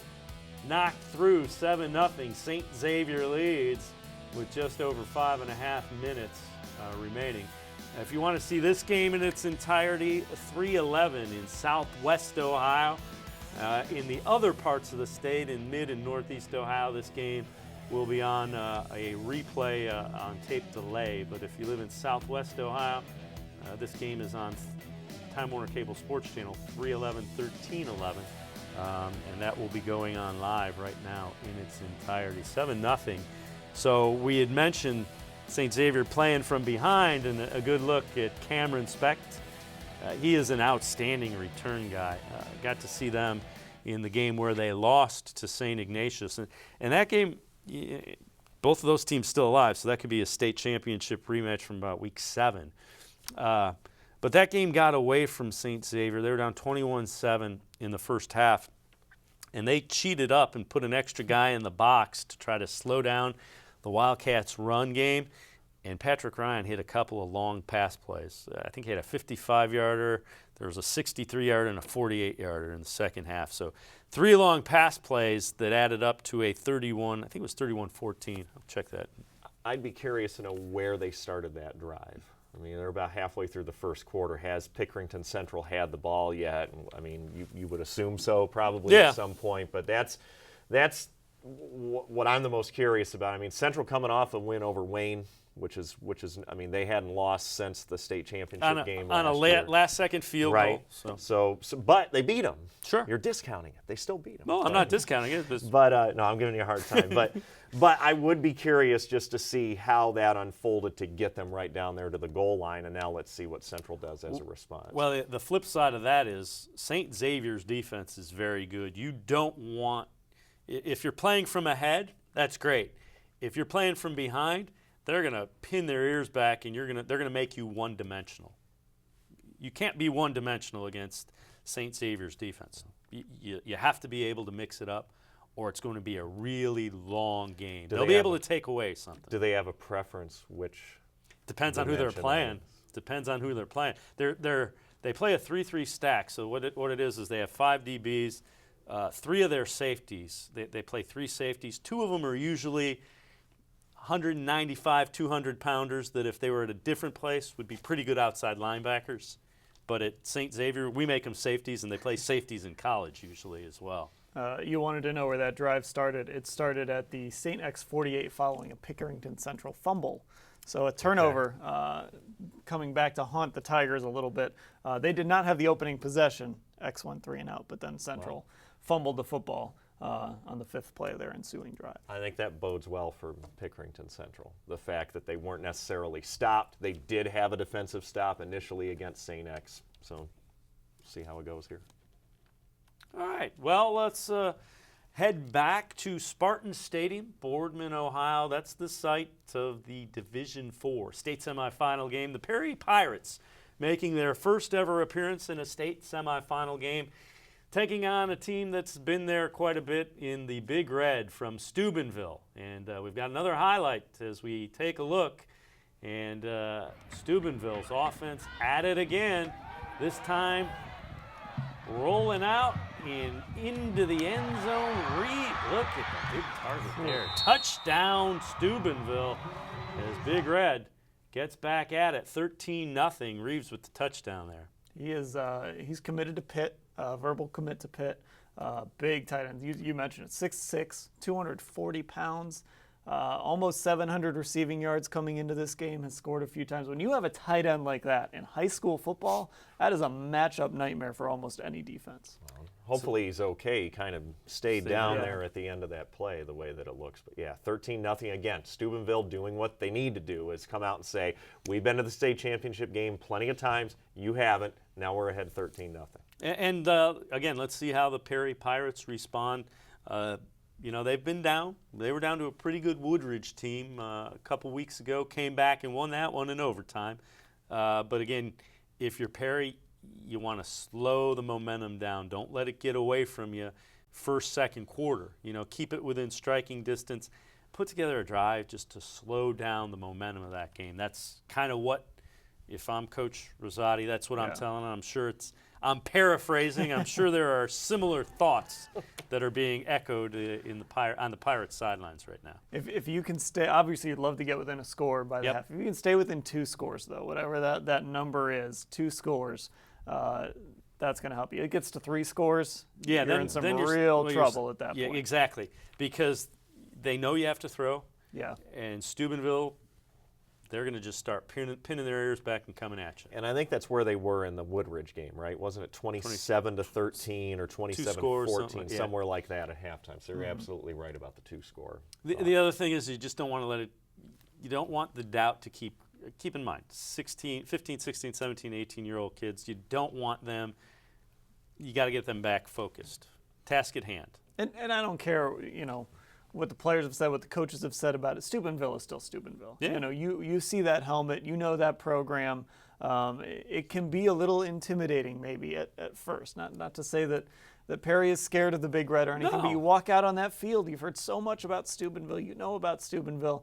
knocked through 7-0. St. Xavier leads with just over 5.5 minutes remaining. If you want to see this game in its entirety, 3:11 in Southwest Ohio. In the other parts of the state, in mid and northeast Ohio, this game will be on a replay on tape delay. But if you live in Southwest Ohio, this game is on Time Warner Cable Sports Channel 311-1311. And that will be going on live right now in its entirety. 7-0. So we had mentioned St. Xavier playing from behind, and a good look at Cameron Specht. He is an outstanding return guy. Got to see them in the game where they lost to St. Ignatius. And that game, both of those teams still alive, so that could be a state championship rematch from about week 7. But that game got away from St. Xavier. They were down 21-7 in the first half. And they cheated up and put an extra guy in the box to try to slow down the Wildcats' run game. And Patrick Ryan hit a couple of long pass plays. I think he had a 55-yarder. There was a 63-yarder and a 48-yarder in the second half. So 3 long pass plays that added up to a 31, I think it was 31-14. I'll check that. I'd be curious to know where they started that drive. I mean, they're about halfway through the first quarter. Has Pickerington Central had the ball yet? I mean, you would assume so probably at some point. But that's what I'm the most curious about. I mean, Central coming off a win over Wayne, which is I mean, they hadn't lost since the state championship game on a last-second field goal. So, but they beat them. Sure. You're discounting it. They still beat them. No, I'm not discounting it. But no, I'm giving you a hard time. But I would be curious just to see how that unfolded to get them right down there to the goal line, and now let's see what Central does as a response. Well, the flip side of that is St. Xavier's defense is very good. You don't want – if you're playing from ahead, that's great. If you're playing from behind, they're going to pin their ears back, and they're going to make you one-dimensional. You can't be one-dimensional against St. Xavier's defense. You have to be able to mix it up, or it's going to be a really long game. They'll be able to take away something. Do they have a preference which? Depends on who they're playing. Depends on who they're playing. They play a 3-3 stack. So what it is they have 5 DBs, 3 of their safeties. They play 3 safeties. 2 of them are usually 195, 200-pounders that if they were at a different place would be pretty good outside linebackers. But at St. Xavier, we make them safeties, and they play safeties in college usually as well. You wanted to know where that drive started. It started at the St. X 48 following a Pickerington Central fumble. So a turnover coming back to haunt the Tigers a little bit. They did not have the opening possession. X went 3 and out, but then Central fumbled the football. on the 5th play of their ensuing drive. I think that bodes well for Pickerington Central. The fact that they weren't necessarily stopped. They did have a defensive stop initially against St. X. So see how it goes here. All right. Well, let's head back to Spartan Stadium, Boardman, Ohio. That's the site of the Division IV state semifinal game. The Perry Pirates making their first ever appearance in a state semifinal game, taking on a team that's been there quite a bit in the Big Red from Steubenville. And we've got another highlight as we take a look. And Steubenville's offense at it again, this time rolling out and into the end zone. Look at the big target there. Touchdown Steubenville as Big Red gets back at it, 13-0. Reeves with the touchdown there. He is he's committed to Pitt, verbal commit to Pitt. Big tight end. You mentioned it, 6'6", 240 pounds. Almost 700 receiving yards coming into this game, has scored a few times. When you have a tight end like that in high school football, that is a matchup nightmare for almost any defense. Hopefully he's okay. He kind of stayed down there at the end of that play, the way that it looks. But yeah, 13-0 again. Steubenville doing what they need to do is come out and say, we've been to the state championship game plenty of times. You haven't. Now we're ahead 13-0. And again, let's see how the Perry Pirates respond. You know, they've been down. They were down to a pretty good Woodridge team a couple weeks ago, came back and won that one in overtime. But again, if you're Perry, you want to slow the momentum down. Don't let it get away from you first, second quarter. You know, keep it within striking distance. Put together a drive just to slow down the momentum of that game. That's kind of what, if I'm Coach Rosati, that's what I'm telling him. I'm sure I'm paraphrasing. I'm sure there are similar thoughts that are being echoed on the Pirates sidelines right now. If you can stay, obviously you'd love to get within a score by the half. If you can stay within 2 scores, though, whatever that number is, 2 scores, that's going to help you. It gets to 3 scores, you're in some real trouble at that point. Yeah, exactly, because they know you have to throw. Yeah. And Steubenville, they're going to just start pinning their ears back and coming at you. And I think that's where they were in the Woodridge game, right? Wasn't it 27-13 or 27-14, somewhere like that at halftime? So you're absolutely right about the 2 score. The other thing is you just don't want to let it. You don't want the doubt to keep in mind. 15, 16, 17, 18-year-old kids. You don't want them. You got to get them back focused. Task at hand. And I don't care, what the players have said, what the coaches have said about it. Steubenville is still Steubenville. Yeah. You see that helmet, you know that program. It can be a little intimidating maybe at first. Not to say that Perry is scared of the Big Red or anything, but you walk out on that field, you've heard so much about Steubenville, you know about Steubenville.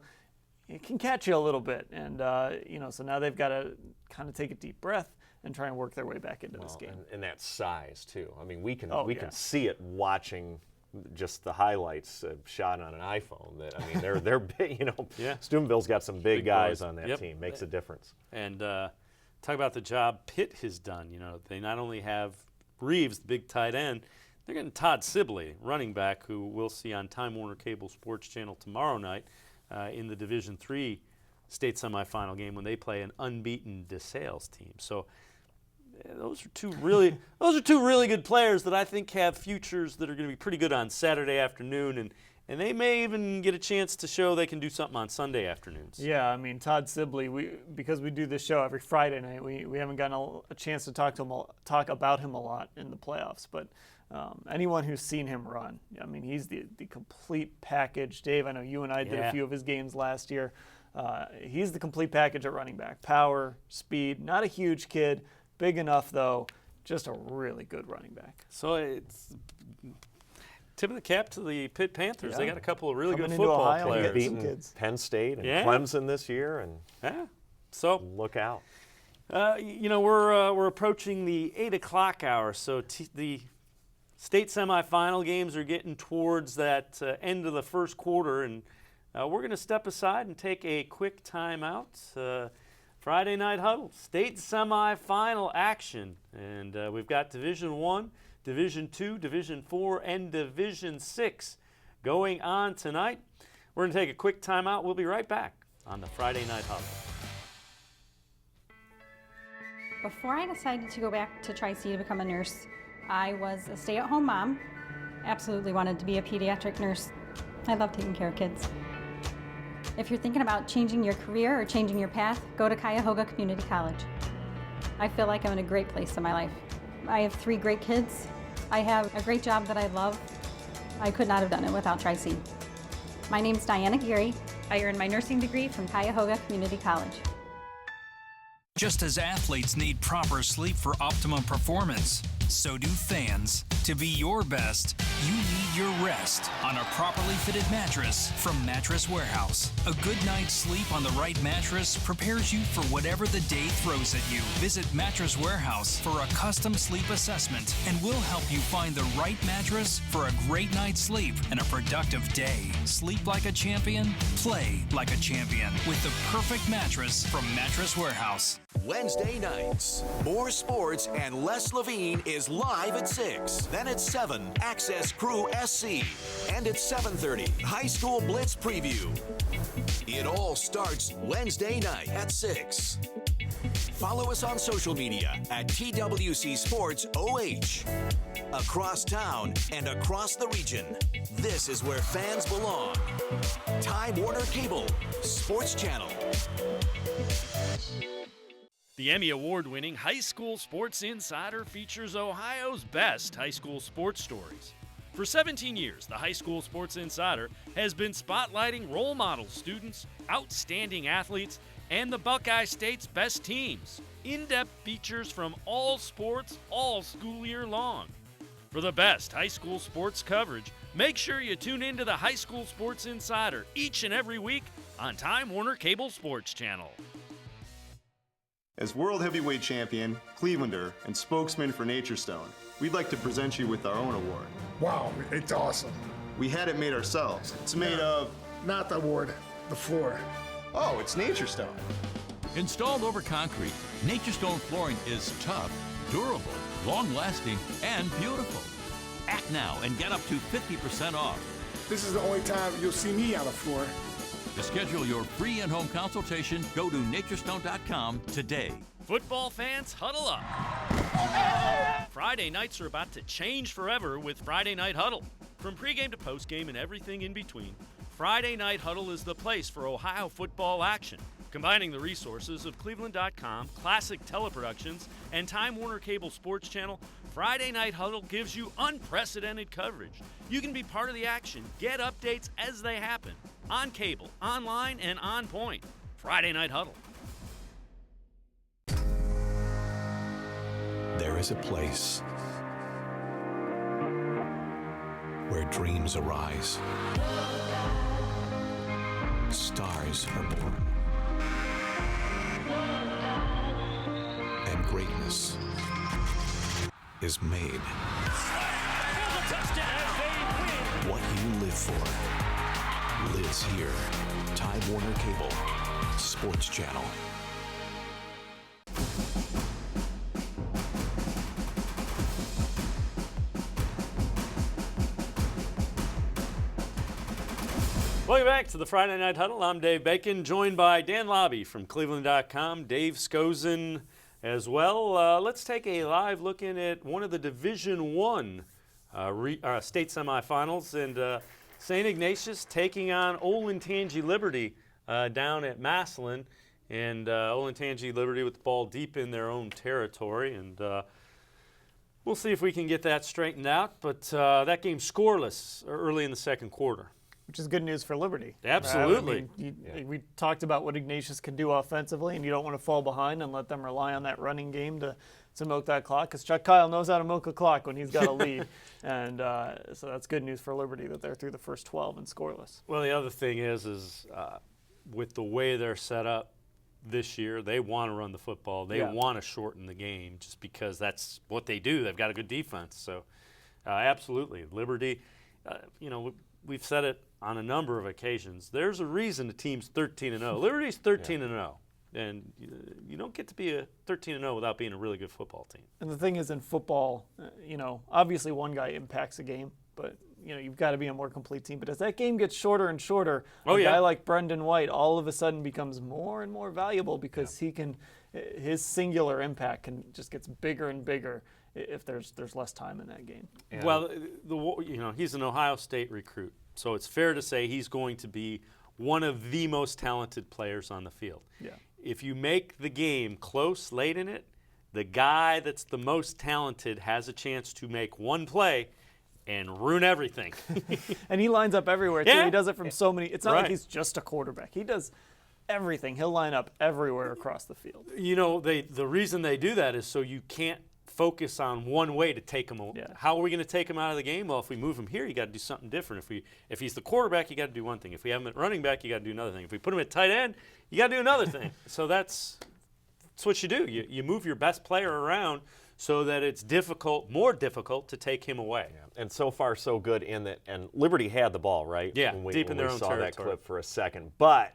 It can catch you a little bit. And, so now they've got to kind of take a deep breath and try and work their way back into this game. And that size, too. I mean, we can see it watching just the highlights shot on an iPhone. They're big. Steubenville's got some big guys on that team. Makes a difference. And talk about the job Pitt has done. They not only have Reeves, the big tight end, they're getting Todd Sibley, running back, who we'll see on Time Warner Cable Sports Channel tomorrow night in the Division III state semifinal game when they play an unbeaten DeSales team. So. Those are two really good players that I think have futures that are going to be pretty good on Saturday afternoon, and they may even get a chance to show they can do something on Sunday afternoons. Yeah, I mean, Todd Sibley, because we do this show every Friday night, we haven't gotten a chance to talk about him a lot in the playoffs, but anyone who's seen him run, I mean, he's the complete package. Dave, I know you and I did a few of his games last year. He's the complete package at running back. Power, speed, not a huge kid. Big enough, though, just a really good running back. So it's tip of the cap to the Pitt Panthers. Yeah. They got a couple of really Coming good into football Ohio, players. Beaten Penn State and Clemson this year, and so look out. We're approaching the 8 o'clock hour, so the state semifinal games are getting towards that end of the first quarter, and we're going to step aside and take a quick timeout. Friday Night Huddle, state semifinal action, and we've got Division I, Division II, Division IV, and Division VI going on tonight. We're going to take a quick timeout. We'll be right back on the Friday Night Huddle. Before I decided to go back to Tri-C to become a nurse, I was a stay-at-home mom. absolutely wanted to be a pediatric nurse. I love taking care of kids. If you're thinking about changing your career or changing your path, go to Cuyahoga Community College. I feel like I'm in a great place in my life. I have 3 great kids. I have a great job that I love. I could not have done it without Tri-C. My name's Diana Geary. I earned my nursing degree from Cuyahoga Community College. Just as athletes need proper sleep for optimum performance, so do fans. To be your best, you need your rest on a properly fitted mattress from Mattress Warehouse. A good night's sleep on the right mattress prepares you for whatever the day throws at you. Visit Mattress Warehouse for a custom sleep assessment, and we'll help you find the right mattress for a great night's sleep and a productive day. Sleep like a champion, play like a champion with the perfect mattress from Mattress Warehouse. Wednesday nights, more sports and Les Levine is live at 6. Then at 7, Access Crew SC. And at 7:30, High School Blitz Preview. It all starts Wednesday night at 6. Follow us on social media at TWC Sports OH. Across town and across the region, this is where fans belong. Time Warner Cable, Sports Channel. The Emmy Award-winning High School Sports Insider features Ohio's best high school sports stories. For 17 years, the High School Sports Insider has been spotlighting role model students, outstanding athletes, and the Buckeye State's best teams. In-depth features from all sports, all school year long. For the best high school sports coverage, make sure you tune into the High School Sports Insider each and every week on Time Warner Cable Sports Channel. As World Heavyweight Champion, Clevelander, and spokesman for Nature Stone, we'd like to present you with our own award. Wow, it's awesome. We had it made ourselves. It's made of... Not the award, the floor. Oh, it's Nature Stone. Installed over concrete, Nature Stone flooring is tough, durable, long-lasting, and beautiful. Act now and get up to 50% off. This is the only time you'll see me on the floor. To schedule your free in-home consultation, go to naturestone.com today. Football fans, huddle up. Friday nights are about to change forever with Friday Night Huddle. From pregame to postgame and everything in between, Friday Night Huddle is the place for Ohio football action. Combining the resources of cleveland.com, Classic Teleproductions, and Time Warner Cable Sports Channel, Friday Night Huddle gives you unprecedented coverage. You can be part of the action. Get updates as they happen. On cable, online, and on point. Friday Night Huddle. There is a place where dreams arise. Stars are born. And greatness is made. What you live for lives here. Time Warner Cable, Sports Channel. Welcome back to the Friday Night Huddle. I'm Dave Bacon, joined by Dan Labbe from cleveland.com, Dave Skozen as well. Let's take a live look in at one of the Division I state semifinals, and St. Ignatius taking on Olentangy Liberty down at Massillon, and Olentangy Liberty with the ball deep in their own territory, and we'll see if we can get that straightened out, but that game scoreless early in the second quarter. Which is good news for Liberty. Absolutely. We talked about what Ignatius can do offensively, and you don't want to fall behind and let them rely on that running game to milk that clock, because Chuck Kyle knows how to milk a clock when he's got a lead. And so that's good news for Liberty that they're through the first 12 and scoreless. Well, the other thing is with the way they're set up this year, they want to run the football. They want to shorten the game just because that's what they do. They've got a good defense. So absolutely. Liberty, we've said it on a number of occasions. There's a reason the team's 13-0. Liberty's 13-0. And you don't get to be a 13-0 without being a really good football team. And the thing is, in football, obviously one guy impacts a game, but you've got to be a more complete team. But as that game gets shorter and shorter, a guy like Brendan White all of a sudden becomes more and more valuable because his singular impact just gets bigger and bigger. if there's less time in that game. And Well, he's an Ohio State recruit, so it's fair to say he's going to be one of the most talented players on the field. Yeah. If you make the game close late in it, the guy that's the most talented has a chance to make one play and ruin everything. And he lines up everywhere, too. Yeah. He does it from so many. It's not Right. like he's just a quarterback. He does everything. He'll line up everywhere across the field. The reason they do that is so you can't focus on one way to take him. Yeah. How are we going to take him out of the game? Well, if we move him here, you got to do something different. If he's the quarterback, you got to do one thing. If we have him at running back, you got to do another thing. If we put him at tight end, you got to do another thing. So that's what you do. You move your best player around so that it's more difficult to take him away. Yeah. And so far, so good in that. And Liberty had the ball, right? Yeah, when deep in their we own saw territory. that clip for a second. But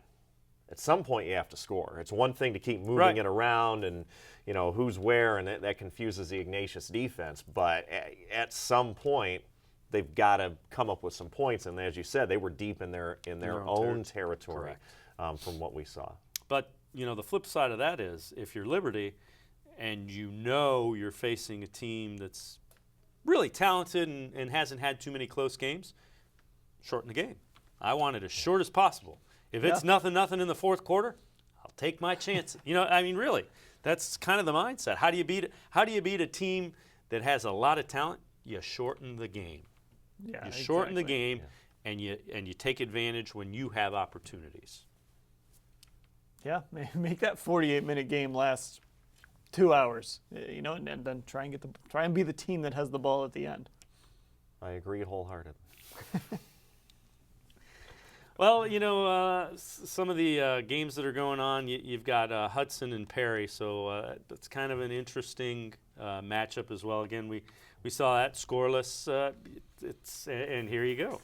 at some point, you have to score. It's one thing to keep moving Right. it around and, who's where, and that confuses the Ignatius defense. But at some point, they've got to come up with some points. And as you said, they were deep in their own territory from what we saw. But, the flip side of that is if you're Liberty and you're facing a team that's really talented and hasn't had too many close games, shorten the game. I want it as short as possible. If it's nothing in the fourth quarter, I'll take my chances. Really, that's kind of the mindset. How do you beat a team that has a lot of talent? You shorten the game. Yeah, you shorten the game, and you take advantage when you have opportunities. Yeah, make that 48-minute game last 2 hours, and then try and be the team that has the ball at the end. I agree wholeheartedly. Well, some of the games that are going on, you've got Hudson and Perry, so that's kind of an interesting matchup as well. Again, we saw that scoreless, and here you go.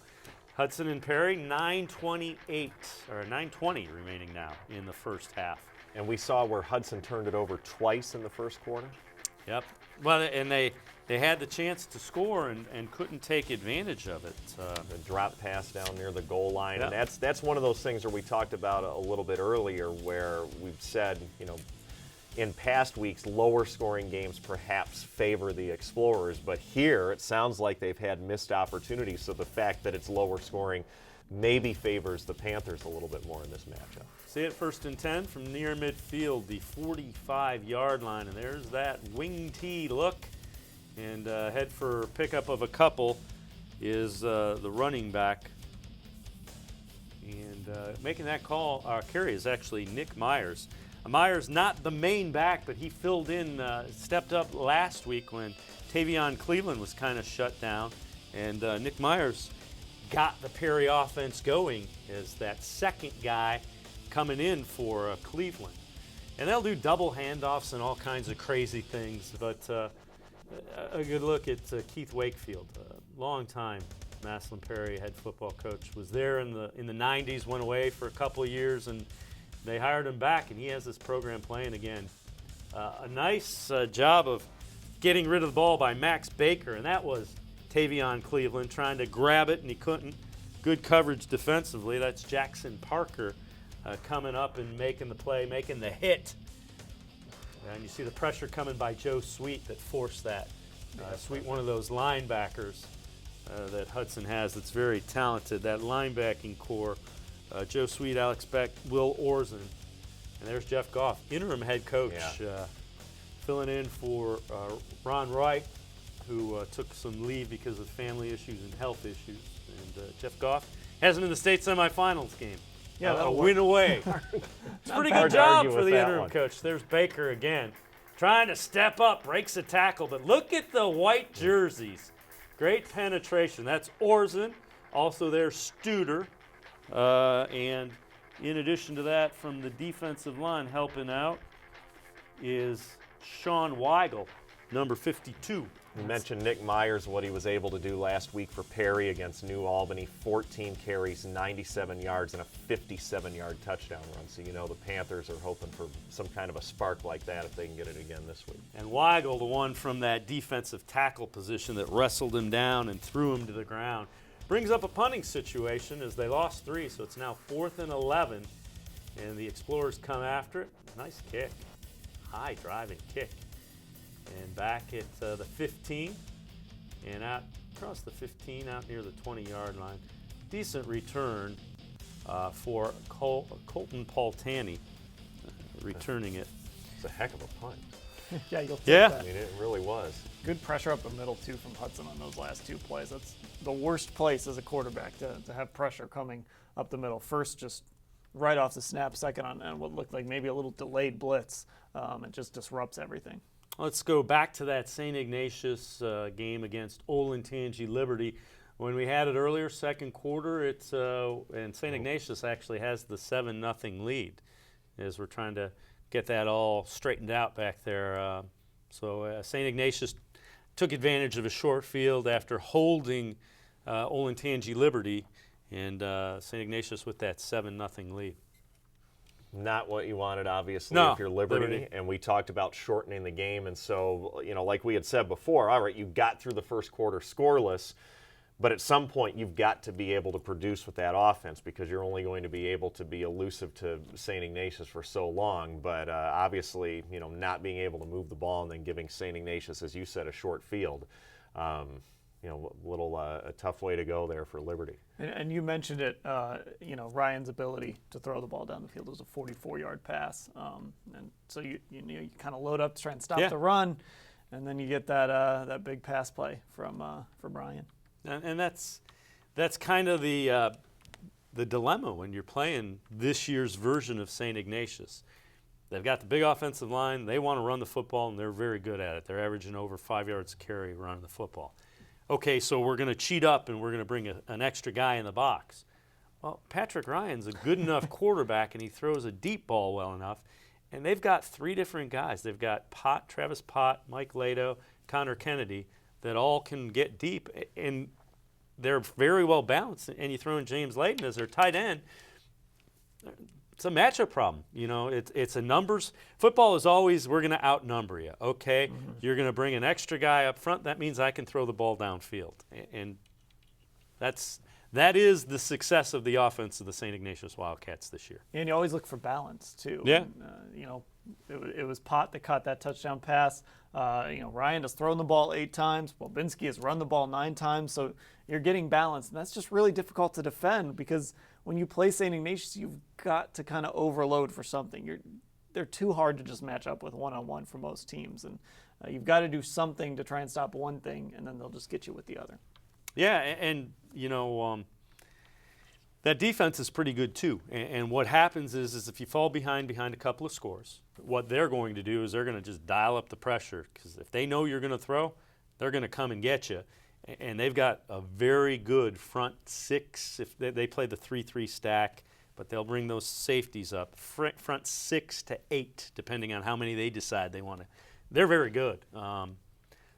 Hudson and Perry, 9:20 remaining now in the first half. And we saw where Hudson turned it over twice in the first quarter. Yep. Well, and they had the chance to score and couldn't take advantage of it. The drop pass down near the goal line. Yeah. And that's one of those things where we talked about a little bit earlier where we've said, in past weeks, lower scoring games perhaps favor the Explorers, but here it sounds like they've had missed opportunities, so the fact that it's lower scoring maybe favors the Panthers a little bit more in this matchup. See it 1st and 10 from near midfield, the 45-yard line, and there's that wing tee look, and head for pickup of a couple is the running back, and making that carry is actually Nick Myers. Myers not the main back, but he filled in, stepped up last week when Tavion Cleveland was kind of shut down, and Nick Myers got the Perry offense going as that second guy coming in for Cleveland. And they'll do double handoffs and all kinds of crazy things, but a good look at Keith Wakefield, a long-time Massillon Perry head football coach, was there in the 90s, went away for a couple of years, and they hired him back, and he has this program playing again. A nice job of getting rid of the ball by Max Baker, and that was Tavion Cleveland trying to grab it, and he couldn't. Good coverage defensively. That's Jackson Parker coming up and making the play, making the hit. And you see the pressure coming by Joe Sweet that forced that. Sweet, one of those linebackers that Hudson has that's very talented, that linebacking core. Joe Sweet, Alex Beck, Will Orzen. And there's Jeff Goff, interim head coach, filling in for Ron Wright, who took some leave because of family issues and health issues. And Jeff Goff has him in the state semifinals game. Yeah, a win away. It's a pretty good job for the interim coach. There's Baker again, trying to step up, breaks a tackle, but look at the white jerseys. Great penetration. That's Orzen. Also there's Studer. And in addition to that, from the defensive line helping out is Sean Weigel, number 52. You mentioned Nick Myers, what he was able to do last week for Perry against New Albany, 14 carries, 97 yards, and a 57-yard touchdown run. So the Panthers are hoping for some kind of a spark like that if they can get it again this week. And Weigel, the one from that defensive tackle position that wrestled him down and threw him to the ground. Brings up a punting situation as they lost 3, so it's now 4th and 11, and the Explorers come after it. Nice kick. High driving kick. And back at the 15, and out across the 15, out near the 20-yard line. Decent return for Colton Paultani returning it. It's a heck of a punt. Yeah, you'll take Yeah. that. I mean, it really was. Good pressure up the middle, too, from Hudson on those last two plays. That's the worst place as a quarterback to have pressure coming up the middle. First, just right off the snap. Second, on what looked like maybe a little delayed blitz. It just disrupts everything. Let's go back to that St. Ignatius game against Olentangy Liberty. When we had it earlier, second quarter, and St. Ignatius actually has the 7-0 lead as we're trying to get that all straightened out back there. So St. Ignatius took advantage of a short field after holding Olentangy Liberty, and St. Ignatius with that 7-0 lead. Not what you wanted, obviously, No, if you're Liberty. And we talked about shortening the game. And so, like we had said before, all right, you got through the first quarter scoreless, but at some point you've got to be able to produce with that offense because you're only going to be able to be elusive to St. Ignatius for so long. But obviously, not being able to move the ball and then giving St. Ignatius, as you said, a short field. A tough way to go there for Liberty. And you mentioned it, Ryan's ability to throw the ball down the field was a 44-yard pass. And so you kind of load up to try and stop the run, and then you get that big pass play from Ryan. And that's kind of the dilemma when you're playing this year's version of St. Ignatius. They've got the big offensive line. They want to run the football, and they're very good at it. They're averaging over 5 yards a carry running the football. Okay, so we're going to cheat up, and we're going to bring an extra guy in the box. Well, Patrick Ryan's a good enough quarterback, and he throws a deep ball well enough. And they've got three different guys. They've got Travis Pott, Mike Lato, Connor Kennedy that all can get deep, and they're very well balanced. And you throw in James Layton as their tight end. It's a matchup problem. It's a numbers. Football is always, we're going to outnumber you. Okay, You're going to bring an extra guy up front. That means I can throw the ball downfield. And that is the success of the offense of the St. Ignatius Wildcats this year. And you always look for balance, too. Yeah. It was Pott that caught that touchdown pass. Ryan has thrown the ball 8 times. Bobinski has run the ball 9 times. So you're getting balance. And that's just really difficult to defend because when you play St. Ignatius, you've got to kind of overload for something. They're too hard to just match up with one-on-one for most teams. And you've got to do something to try and stop one thing, and then they'll just get you with the other. Yeah, and that defense is pretty good too. And what happens is if you fall behind a couple of scores, what they're going to do is they're going to just dial up the pressure because if they know you're going to throw, they're going to come and get you. And they've got a very good front six. If they play the 3-3 stack, but they'll bring those safeties up, front 6 to 8, depending on how many they decide they want to. They're very good.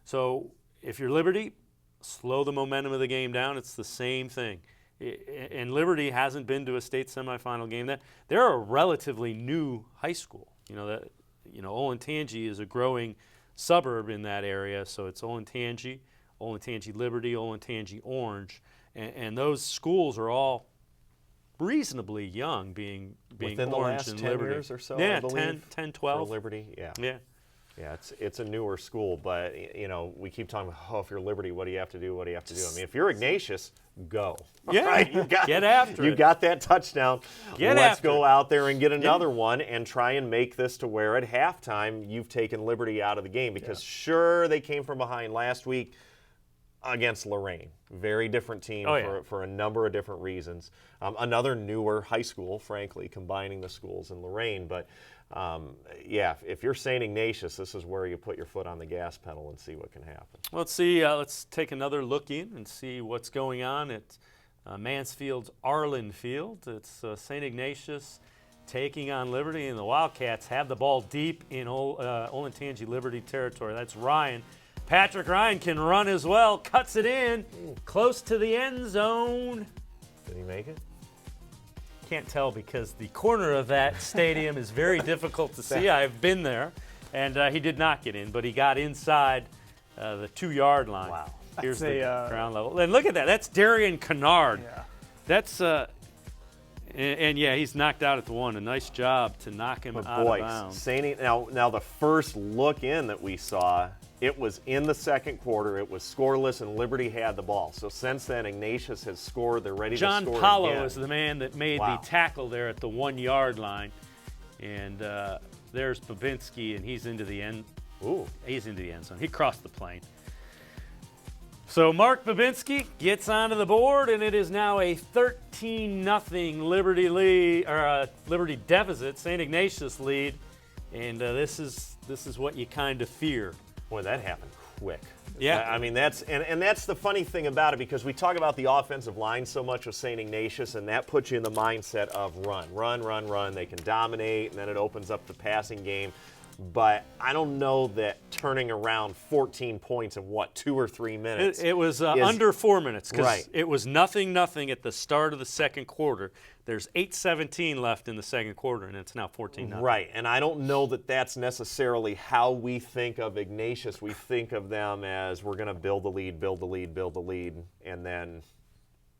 So if you're Liberty, slow the momentum of the game down. It's the same thing. And Liberty hasn't been to a state semifinal game. They're a relatively new high school. Olentangy is a growing suburb in that area, so it's Olentangy Liberty, Olentangy Orange, and those schools are all reasonably young, being within the Orange last and 10 Liberty. years or so, Yeah, I believe, 10, 12. for Liberty, yeah. Yeah, it's a newer school, but we keep talking about, if you're Liberty, what do you have to do? I mean, if you're Ignatius, go. Yeah, right? get after it. You got that touchdown. Let's Let's go out there and get another one and try and make this to where at halftime you've taken Liberty out of the game because sure, they came from behind last week against Lorraine. Very different team for a number of different reasons. Another newer high school, frankly, combining the schools in Lorraine. But, if you're St. Ignatius, this is where you put your foot on the gas pedal and see what can happen. Let's see. Let's take another look in and see what's going on at Mansfield's Arlen Field. It's St. Ignatius taking on Liberty, and the Wildcats have the ball deep in Olentangy Liberty territory. That's Ryan. Patrick Ryan can run as well, cuts it in, close to the end zone. Did he make it? Can't tell because the corner of that stadium is very difficult to see. I've been there, and he did not get in, but he got inside the 2-yard line. Wow. Here's the ground level. And look at that. That's Darian Kennard. Yeah. That's And yeah, he's knocked out at the one. A nice job to knock him out of bounds. Now the first look in that we saw, it was in the second quarter. It was scoreless, and Liberty had the ball. So since then, Ignatius has scored. They're ready to score John Paulo again. is the man that made the tackle there at the 1 yard line. And there's Babinski, and he's into the end. Ooh. He's into the end zone. He crossed the plane. So Mark Babinski gets onto the board, and it is now a 13-0 Liberty lead, or a Liberty deficit, St. Ignatius lead, and this is what you kind of fear. Boy, that happened quick. Yeah. I mean, that's the funny thing about it, because we talk about the offensive line so much with St. Ignatius, and that puts you in the mindset of run. They can dominate, and then it opens up the passing game. But I don't know that turning around 14 points in, 2 or 3 minutes. It was under 4 minutes, because right. it was 0-0 at the start of the second quarter. There's 8:17 left in the second quarter, and it's now 14-0. Right, and I don't know that that's necessarily how we think of Ignatius. We think of them as we're going to build the lead, and then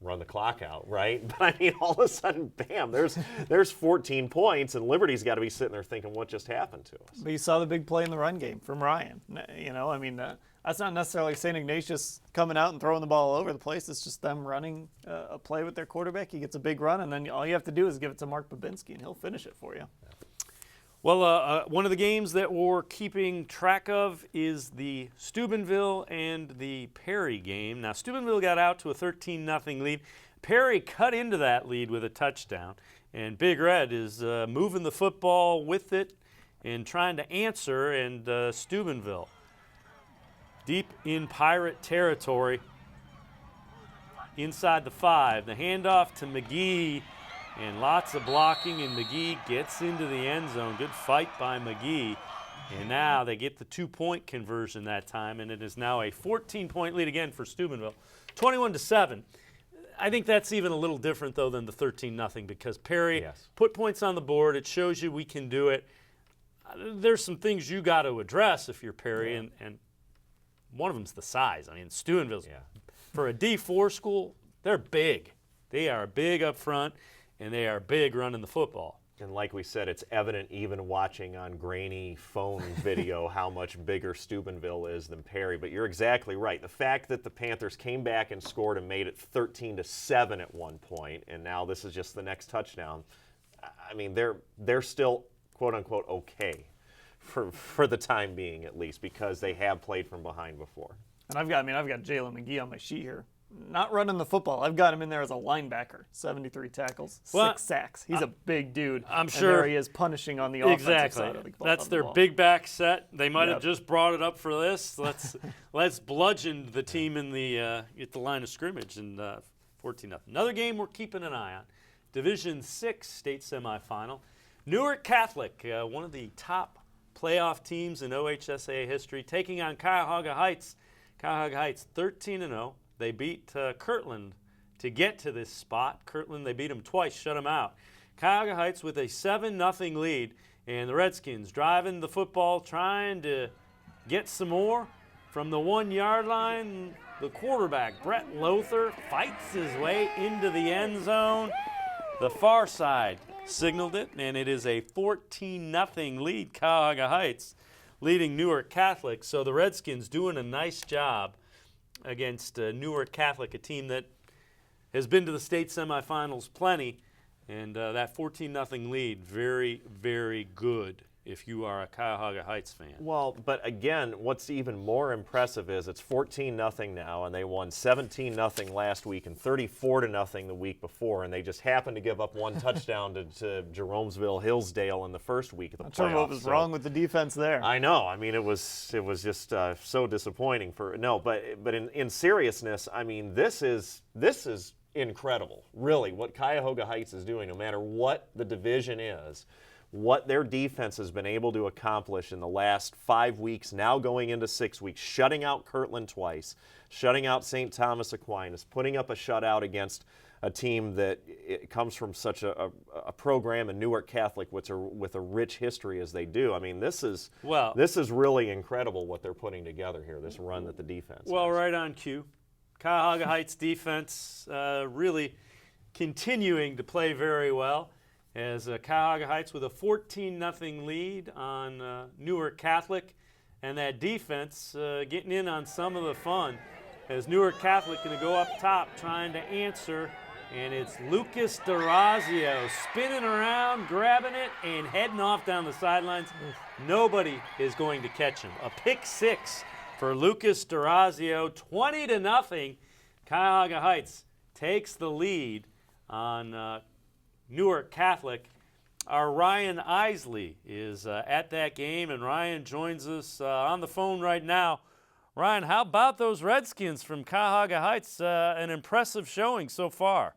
run the clock out, right? But I mean, all of a sudden, bam, there's 14 points, and Liberty's got to be sitting there thinking, what just happened to us? But you saw the big play in the run game from Ryan. You know, I mean, that's not necessarily St. Ignatius coming out and throwing the ball all over the place. It's just them running a play with their quarterback. He gets a big run, and then all you have to do is give it to Mark Babinski, and he'll finish it for you. Well, one of the games that we're keeping track of is the Steubenville and the Perry game. Now, Steubenville got out to a 13-0 lead. Perry cut into that lead with a touchdown, and Big Red is moving the football with it and trying to answer, and Steubenville deep in Pirate territory inside the 5. The handoff to McGee. And lots of blocking, and McGee gets into the end zone. Good fight by McGee. And now they get the 2-point conversion that time, and it is now a 14-point lead again for Steubenville. 21-7. I think that's even a little different, though, than the 13-0, because Perry put points on the board. It shows you we can do it. There's some things you got to address if you're Perry, and one of them's the size. I mean, Steubenville's, for a D4 school, they're big. They are big up front. And they are big running the football. And like we said, it's evident even watching on grainy phone video how much bigger Steubenville is than Perry. But you're exactly right. The fact that the Panthers came back and scored and made it 13-7 at one point, and now this is just the next touchdown. I mean, they're still, quote unquote, okay for the time being, at least, because they have played from behind before. And I've got Jalen McGee on my sheet here. Not running the football. I've got him in there as a linebacker. 73 tackles, 6 sacks. He's a big dude. I'm sure. And there he is punishing on the offensive side of the ball. That's their big back set. They might have just brought it up for this. Let's bludgeon the team in the at the line of scrimmage, and 14-0. Another game we're keeping an eye on. Division 6 state semifinal. Newark Catholic, one of the top playoff teams in OHSAA history, taking on Cuyahoga Heights. Cuyahoga Heights 13-0. They beat Kirtland to get to this spot. Kirtland, they beat them twice, shut them out. Cuyahoga Heights with a 7-0 lead, and the Redskins driving the football, trying to get some more from the 1 yard line. The quarterback, Brett Lothar, fights his way into the end zone. The far side signaled it, and it is a 14-0 lead, Cuyahoga Heights leading Newark Catholic. So the Redskins doing a nice job against Newark Catholic, a team that has been to the state semifinals plenty, and that 14-0 lead, very, very good if you are a Cuyahoga Heights fan. Well, but again, what's even more impressive is it's 14-0 now, and they won 17-0 last week and 34-0 the week before, and they just happened to give up one touchdown to Jeromesville Hillsdale in the first week of the playoffs. Not sure what was wrong with the defense there. I know. I mean, it was just so disappointing. But in seriousness, I mean, this is incredible, really, what Cuyahoga Heights is doing, no matter what the division is. What their defense has been able to accomplish in the last 5 weeks, now going into 6 weeks, shutting out Kirtland twice, shutting out St. Thomas Aquinas, putting up a shutout against a team that it comes from such a program in Newark Catholic with a rich history as they do. I mean, this is really incredible what they're putting together here, this run that the defense has. Right on cue. Cuyahoga Heights defense really continuing to play very well as Cuyahoga Heights with a 14-0 lead on Newark Catholic, and that defense getting in on some of the fun as Newark Catholic going to go up top trying to answer, and it's Lucas D'Orazio spinning around, grabbing it, and heading off down the sidelines. Nobody is going to catch him. A pick six for Lucas D'Orazio, 20-0. Cuyahoga Heights takes the lead on Newark Catholic. Our Ryan Isley is at that game, and Ryan joins us on the phone right now. Ryan, how about those Redskins from Cuyahoga Heights? An impressive showing so far.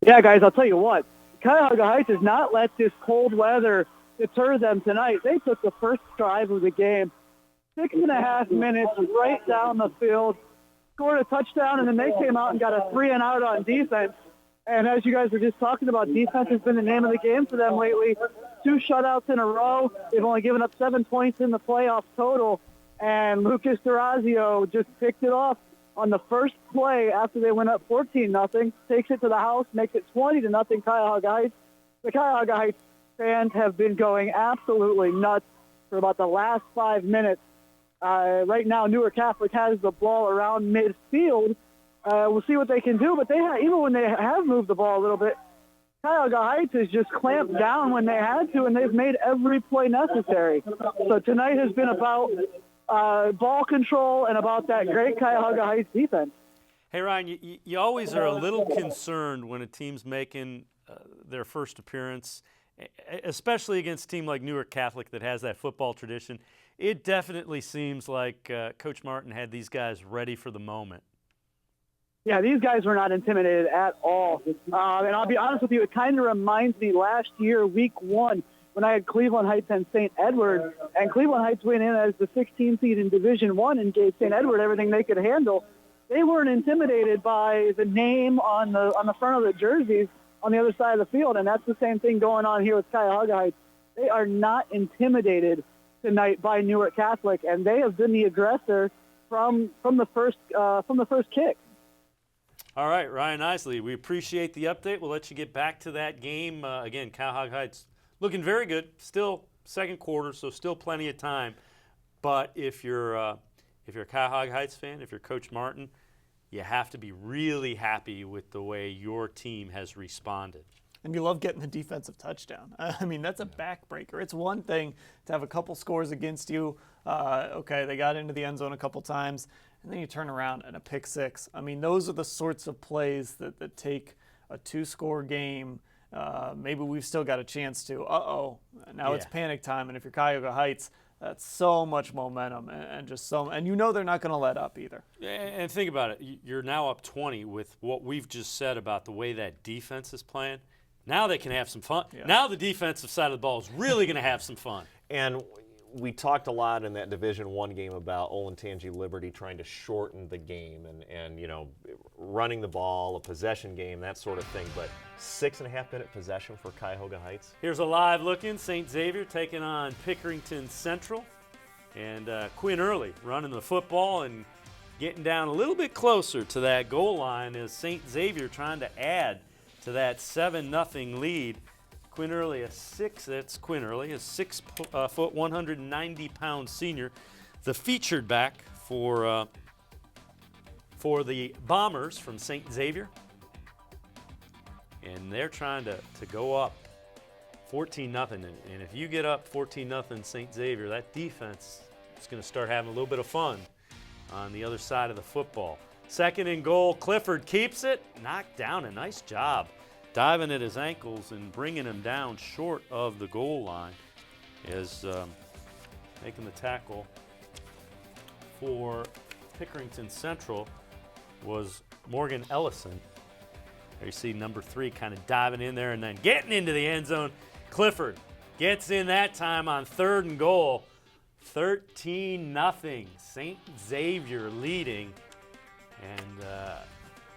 Yeah, guys, I'll tell you what. Cuyahoga Heights has not let this cold weather deter them tonight. They took the first drive of the game, 6.5 minutes, right down the field, scored a touchdown, and then they came out and got a 3-and-out on defense. And as you guys were just talking about, defense has been the name of the game for them lately. 2 shutouts in a row. They've only given up 7 points in the playoff total. And Lucas D'Orazio just picked it off on the first play after they went up 14-0, takes it to the house, makes it 20-0 Cuyahoga Heights. The Cuyahoga Heights fans have been going absolutely nuts for about the last 5 minutes. Right now, Newark Catholic has the ball around midfield. We'll see what they can do, but even when they have moved the ball a little bit, Cuyahoga Heights has just clamped down when they had to, and they've made every play necessary. So tonight has been about ball control and about that great Cuyahoga Heights defense. Hey, Ryan, you always are a little concerned when a team's making their first appearance, especially against a team like Newark Catholic that has that football tradition. It definitely seems like Coach Martin had these guys ready for the moment. Yeah, these guys were not intimidated at all. And I'll be honest with you, it kind of reminds me last year, week 1, when I had Cleveland Heights and St. Edward, and Cleveland Heights went in as the 16th seed in Division I and gave St. Edward everything they could handle. They weren't intimidated by the name on the front of the jerseys on the other side of the field, and that's the same thing going on here with Cuyahoga Heights. They are not intimidated tonight by Newark Catholic, and they have been the aggressor from the first kick. All right, Ryan Isley, we appreciate the update. We'll let you get back to that game. Again, Cuyahoga Heights looking very good. Still second quarter, so still plenty of time. But if you're a Cuyahoga Heights fan, if you're Coach Martin, you have to be really happy with the way your team has responded. And you love getting the defensive touchdown. I mean, that's a backbreaker. It's one thing to have a couple scores against you. Okay, they got into the end zone a couple times, and then you turn around and a pick six. I mean, those are the sorts of plays that take a 2-score game. Maybe we've still got a chance to. Now it's panic time. And if you're Cuyahoga Heights, that's so much momentum and you know they're not going to let up either. And think about it. You're now up 20 with what we've just said about the way that defense is playing. Now they can have some fun. Yeah. Now the defensive side of the ball is really going to have some fun. And we talked a lot in that Division I game about Olentangy Liberty trying to shorten the game and running the ball, a possession game, that sort of thing. But 6.5-minute possession for Cuyahoga Heights. Here's a live look in. St. Xavier taking on Pickerington Central. And Quinn Early running the football and getting down a little bit closer to that goal line as St. Xavier trying to add to that 7-0 lead. Quinn Early, a 6 foot, 190-pound senior, the featured back for the Bombers from St. Xavier. And they're trying to go up 14-0. And if you get up 14-0 St. Xavier, that defense is going to start having a little bit of fun on the other side of the football. Second and goal, Clifford keeps it, knocked down, a nice job diving at his ankles and bringing him down short of the goal line is making the tackle for Pickerington Central was Morgan Ellison. There you see number 3 kind of diving in there and then getting into the end zone. Clifford gets in that time on 3rd and goal. 13-0. St. Xavier leading. And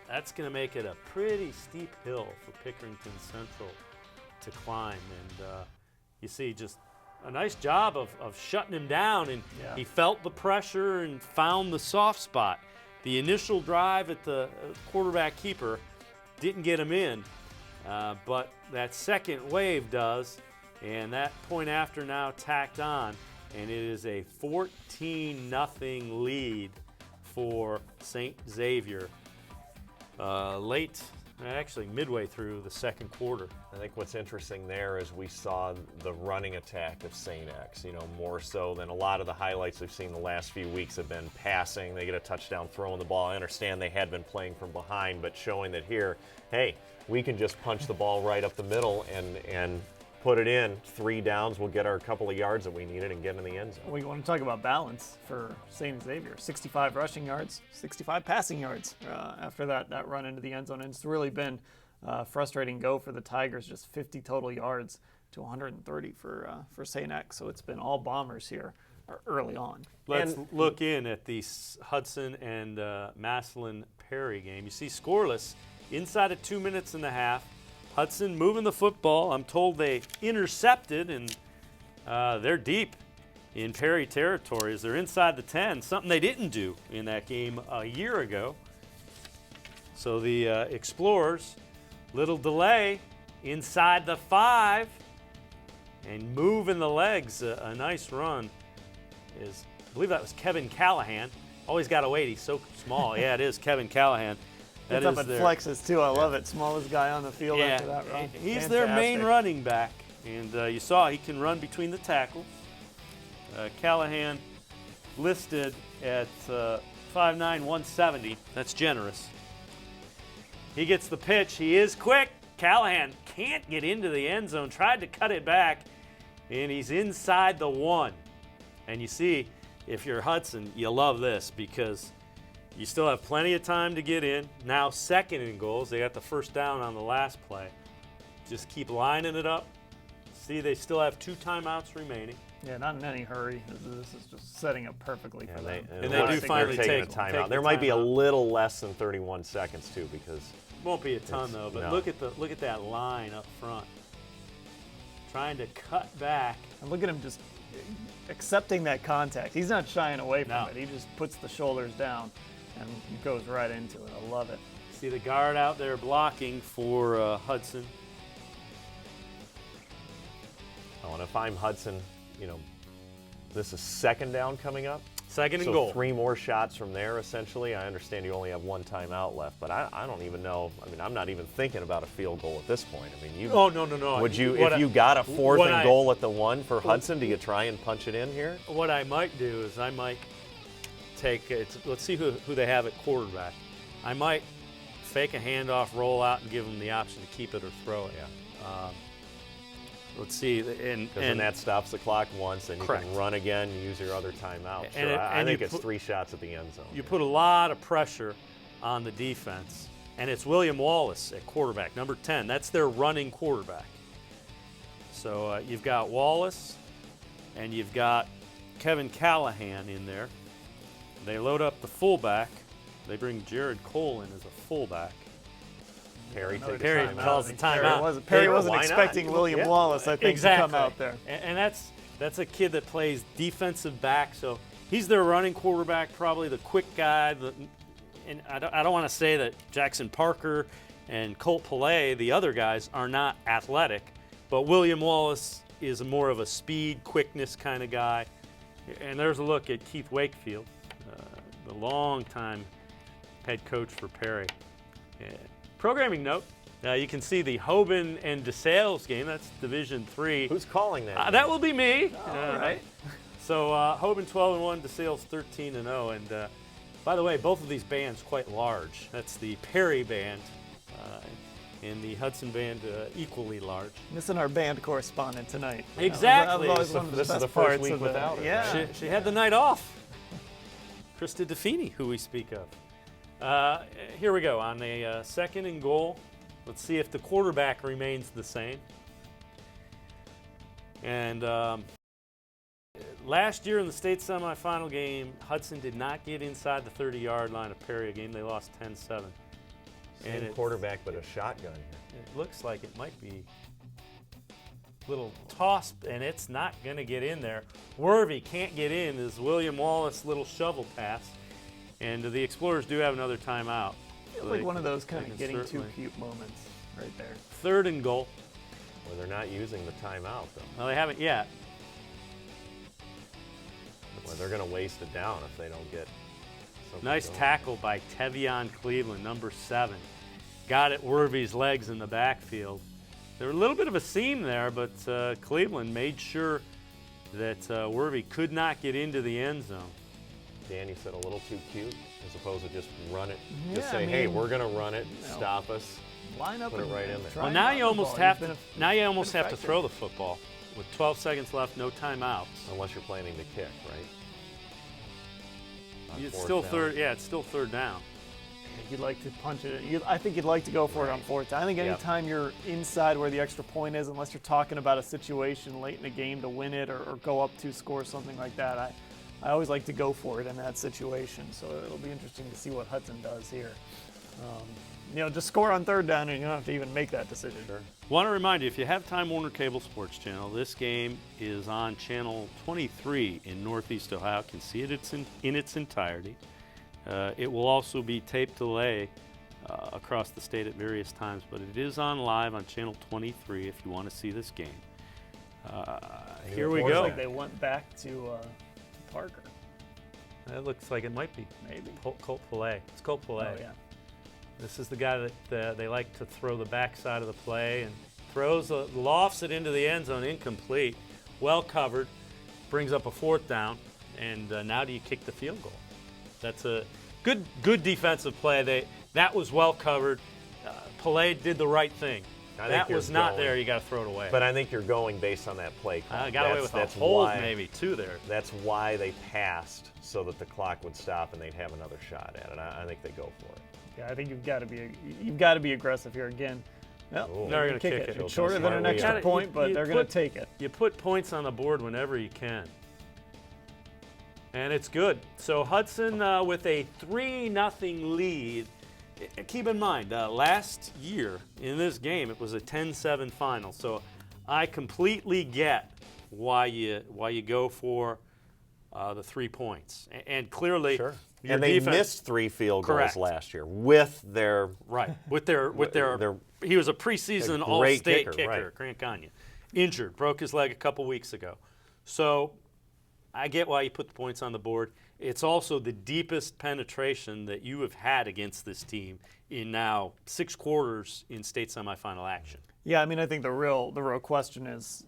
that's going to make it a pretty steep hill for Pickerington Central to climb. And you see just a nice job of shutting him down. And he felt the pressure and found the soft spot. The initial drive at the quarterback keeper didn't get them in, but that second wave does, and that point after now tacked on, and it is a 14-0 lead for St. Xavier actually midway through the second quarter. I think what's interesting there is we saw the running attack of St. X, more so than a lot of the highlights we've seen the last few weeks have been passing. They get a touchdown throwing the ball. I understand they had been playing from behind, but showing that here, hey, we can just punch the ball right up the middle and put it in. 3 downs, we'll get our couple of yards that we needed and get in the end zone. We want to talk about balance for St. Xavier. 65 rushing yards, 65 passing yards after that run into the end zone. And it's really been a frustrating go for the Tigers, just 50 total yards to 130 for St. X. So it's been all Bombers here early on. Let's look in at the Hudson and Massillon Perry game. You see scoreless inside of 2 minutes and a half. Hudson moving the football. I'm told they intercepted, and they're deep in Perry territory as they're inside the 10, something they didn't do in that game a year ago. So the Explorers, little delay inside the 5 and moving the legs. A nice run is, I believe that was Kevin Callahan. Always got to wait, he's so small. Yeah, it is Kevin Callahan. Gets up and flexes too. I love it. Smallest guy on the field after that run. He's Fantastic. their main running back, and you saw he can run between the tackles. Callahan listed at 5'9", 170. That's generous. He gets the pitch. He is quick. Callahan can't get into the end zone. Tried to cut it back, and he's inside the 1. And you see, if you're Hudson, you love this because you still have plenty of time to get in. Now 2nd and goals. They got the first down on the last play. Just keep lining it up. See, they still have 2 timeouts remaining. Yeah, not in any hurry. This is just setting up perfectly for them. And they do finally take a timeout. There might be a little less than 31 seconds too, because won't be a ton though. But look at that line up front, trying to cut back. And look at him just accepting that contact. He's not shying away from it. He just puts the shoulders down and goes right into it. I love it. See the guard out there blocking for Hudson. Oh, and if I'm Hudson, this is 2nd down coming up. 2nd and so goal. 3 more shots from there, essentially. I understand you only have 1 timeout left, but I don't even know. I mean, I'm not even thinking about a field goal at this point. I mean, Oh, no. Would you, if you got a 4th and goal at the 1 for Hudson, do you try and punch it in here? What I might do is I might take let's see who they have at quarterback. I might fake a handoff, roll out, and give them the option to keep it or throw it. Yeah. Let's see, and then that stops the clock once, and you can run again and use your other timeout. Sure, I think it's 3 shots at the end zone. You put a lot of pressure on the defense, and it's William Wallace at quarterback, number 10. That's their running quarterback. So you've got Wallace, and you've got Kevin Callahan in there. They load up the fullback. They bring Jared Cole in as a fullback. Perry calls the timeout. Perry wasn't expecting William Wallace, I think, to come out there. And that's a kid that plays defensive back, so he's their running quarterback, probably the quick guy. And I don't want to say that Jackson Parker and Colt Pillay, the other guys, are not athletic, but William Wallace is more of a speed, quickness kind of guy. And there's a look at Keith Wakefield, the longtime head coach for Perry. Programming note, you can see the Hoban and DeSales game. That's Division III. Who's calling that? That will be me. All right. So Hoban 12-1, DeSales 13-0. And by the way, both of these bands quite large. That's the Perry band and the Hudson band equally large. Missing our band correspondent tonight. Exactly. This is the first week without her. Yeah. She had the night off. Krista DeFini, who we speak of. Here we go on a 2nd and goal. Let's see if the quarterback remains the same. And last year in the state semifinal game, Hudson did not get inside the 30-yard line of Perry, a game they lost 10-7. Same quarterback, but a shotgun here. It looks like it might be a little toss, and it's not going to get in there. Worvey can't get in as William Wallace little shovel pass. And the Explorers do have another timeout. Feels like one of those kind of getting too cute moments right there. 3rd and goal. Well, they're not using the timeout, though. Well, they haven't yet. Well, they're going to waste it down if they don't get something Nice going. tackle by Tevion Cleveland, number 7. Got at Worthy's legs in the backfield. There was a little bit of a seam there, but Cleveland made sure that Worthy could not get into the end zone. Danny said a little too cute, as opposed to just run it. Yeah, Just say, hey, we're going to run it, stop us, line up, put it right in there. Well, now you almost have to throw the football with 12 seconds left, no timeouts. Unless you're planning to kick, right? It's still third. Yeah, it's still 3rd down. You'd like to punch it. I think you'd like to go for it on 4th down. I think anytime you're inside where the extra point is, unless you're talking about a situation late in the game to win it or go up 2 scores, something like that, I always like to go for it in that situation. So it'll be interesting to see what Hudson does here. Just score on 3rd down and you don't have to even make that decision. Sure. Want to remind you, if you have Time Warner Cable Sports Channel, this game is on channel 23 in Northeast Ohio. You can see it in its entirety. It will also be tape delay across the state at various times, but it is on live on channel 23 if you want to see this game. Here we go. Like they went back to Parker. That looks like it might be. Maybe. Colt Fillet. It's Colt Fillet. Oh, yeah. This is the guy that they like to throw the backside of the play and lofts it into the end zone, incomplete, well covered, brings up a 4th down, and now do you kick the field goal? That's a good defensive play. That was well covered. Pelé did the right thing. That was not there. You got to throw it away. But I think you're going based on that play call. Got away with a hold maybe too there. That's why they passed, so that the clock would stop and they'd have another shot at it. I think they go for it. Yeah, I think you've got to be aggressive here again. Well, they're going to kick it. It's shorter than an extra point, but they're going to take it. You put points on the board whenever you can. And it's good. So Hudson with a 3-0 lead. Keep in mind, last year in this game, it was a 10-7 final. So I completely get why you go for the 3 points. And clearly, sure. And they missed 3 field goals last year with their he was a preseason All-State kicker, right. Grant Gagne. Injured, broke his leg a couple weeks ago. So I get why you put the points on the board. It's also the deepest penetration that you have had against this team in now 6 quarters in state semifinal action. Yeah, I mean, I think the real question is,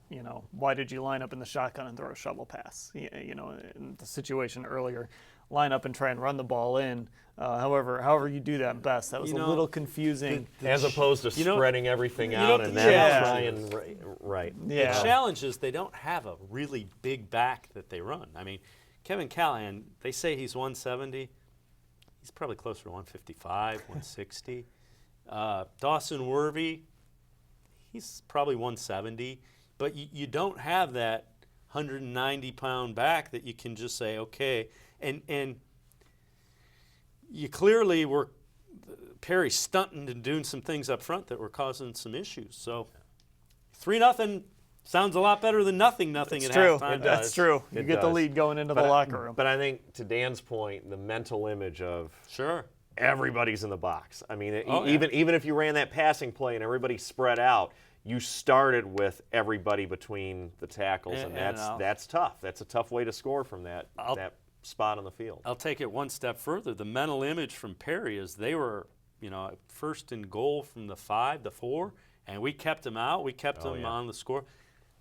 why did you line up in the shotgun and throw a shovel pass? In the situation earlier, line up and try and run the ball in. However you do that best. That was a little confusing. As opposed to spreading everything out and then trying right. Yeah. The challenge is they don't have a really big back that they run. I mean, Kevin Callahan, they say he's 170. He's probably closer to 155, 160. Dawson Worthy, he's probably 170. But you don't have that 190-pound back that you can just say, okay. And you clearly were Perry stunting and doing some things up front that were causing some issues. So 3-0 sounds a lot better than nothing at halftime. That's true. You get the lead going into the locker room. But I think, to Dan's point, the mental image of everybody's in the box. I mean, even if you ran that passing play and everybody spread out, you started with everybody between the tackles, and that's tough. That's a tough way to score from that spot on the field. I'll take it one step further. The mental image from Perry is they were, first and goal from the 5, the 4, and we kept them out. We kept them on the score.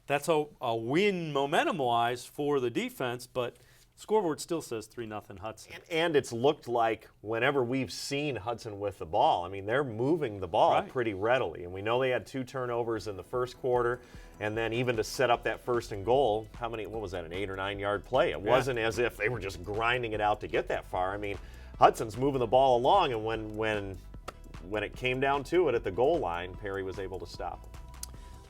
That's a win momentum-wise for the defense, but scoreboard still says 3-0 Hudson. And it's looked like whenever we've seen Hudson with the ball, I mean, they're moving the ball pretty readily. And we know they had 2 turnovers in the first quarter, and then even to set up that first and goal, what was that, an 8 or 9 yard play? It wasn't as if they were just grinding it out to get that far. I mean, Hudson's moving the ball along, and when it came down to it at the goal line, Perry was able to stop him.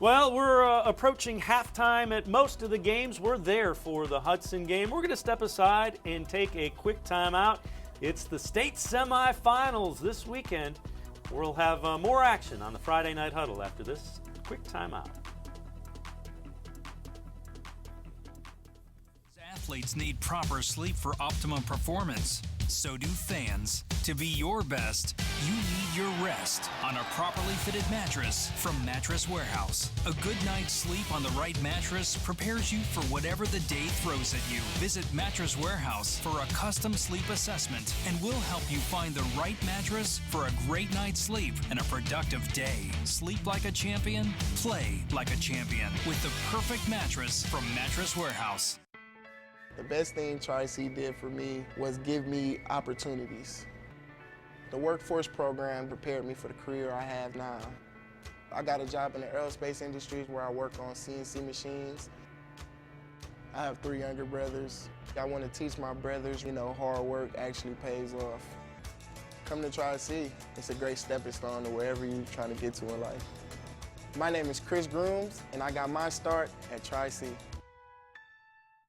Well, we're approaching halftime at most of the games. We're there for the Hudson game. We're going to step aside and take a quick timeout. It's the state semifinals this weekend. We'll have more action on the Friday Night Huddle after this quick timeout. athletes need proper sleep for optimum performance, so do fans. To be your best, you need your rest on a properly fitted mattress from Mattress Warehouse. A good night's sleep on the right mattress prepares you for whatever the day throws at you. Visit Mattress Warehouse for a custom sleep assessment, and we'll help you find the right mattress for a great night's sleep and a productive day. Sleep like a champion, play like a champion with the perfect mattress from Mattress Warehouse. The best thing Tri-C did for me was give me opportunities. The workforce program prepared me for the career I have now. I got a job in the aerospace industry where I work on CNC machines. I have 3 younger brothers. I want to teach my brothers, hard work actually pays off. Come to Tri-C. It's a great stepping stone to wherever you're trying to get to in life. My name is Chris Grooms, and I got my start at Tri-C.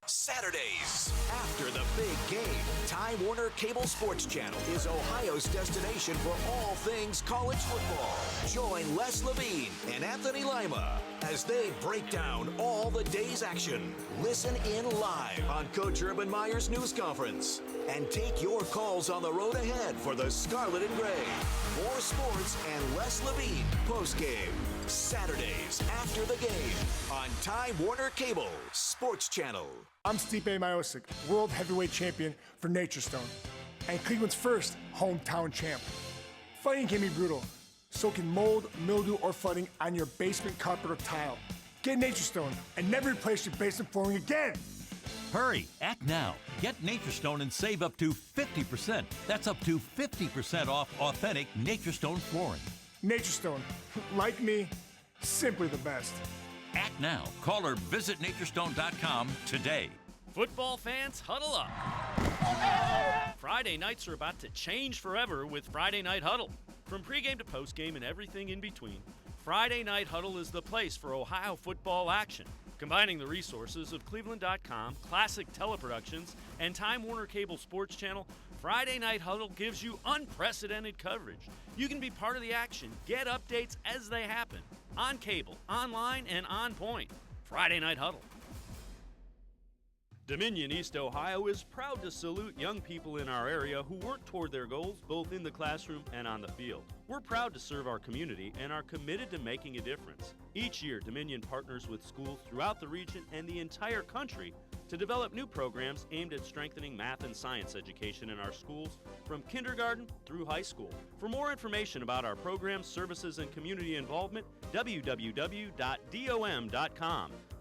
Saturdays, after the big game, Time Warner Cable Sports Channel is Ohio's destination for all things college football. Join Les Levine and Anthony Lima as they break down all the day's action. Listen in live on Coach Urban Meyer's news conference and take your calls on the road ahead for the Scarlet and Gray. More sports and Les Levine postgame. Saturdays after the game on Time Warner Cable Sports Channel. I'm Stipe Miocic, world heavyweight champion for Nature Stone, and Cleveland's first hometown champ. Fighting can be brutal, so can mold, mildew, or flooding on your basement carpet or tile. Get Nature Stone and never replace your basement flooring again. Hurry, act now. Get Nature Stone and save up to 50%. That's up to 50% off authentic Nature Stone flooring. Nature Stone, like me, simply the best. Act now. Call or visit naturestone.com today. Football fans, huddle up. Friday nights are about to change forever with Friday Night Huddle. From pregame to postgame and everything in between, Friday Night Huddle is the place for Ohio football action. Combining the resources of cleveland.com, Classic Teleproductions, and Time Warner Cable Sports Channel, Friday Night Huddle gives you unprecedented coverage. You can be part of the action. Get updates as they happen. On cable, online, and on point. Friday Night Huddle. Dominion East Ohio is proud to salute young people in our area who work toward their goals both in the classroom and on the field. We're proud to serve our community and are committed to making a difference. Each year, Dominion partners with schools throughout the region and the entire country to develop new programs aimed at strengthening math and science education in our schools from kindergarten through high school. For more information about our programs, services, and community involvement, www.dom.com.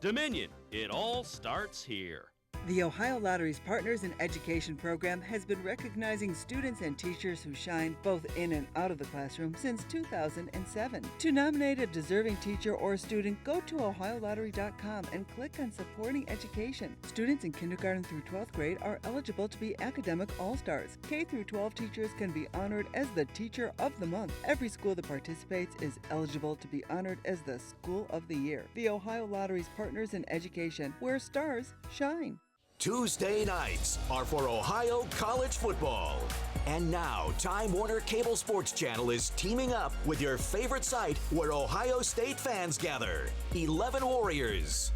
Dominion, it all starts here. The Ohio Lottery's Partners in Education program has been recognizing students and teachers who shine both in and out of the classroom since 2007. To nominate a deserving teacher or student, go to ohiolottery.com and click on Supporting Education. Students in kindergarten through 12th grade are eligible to be academic all-stars. K through 12 teachers can be honored as the Teacher of the Month. Every school that participates is eligible to be honored as the School of the Year. The Ohio Lottery's Partners in Education, where stars shine. Tuesday nights are for Ohio college football. And now, Time Warner Cable Sports Channel is teaming up with your favorite site where Ohio State fans gather, 11 Warriors.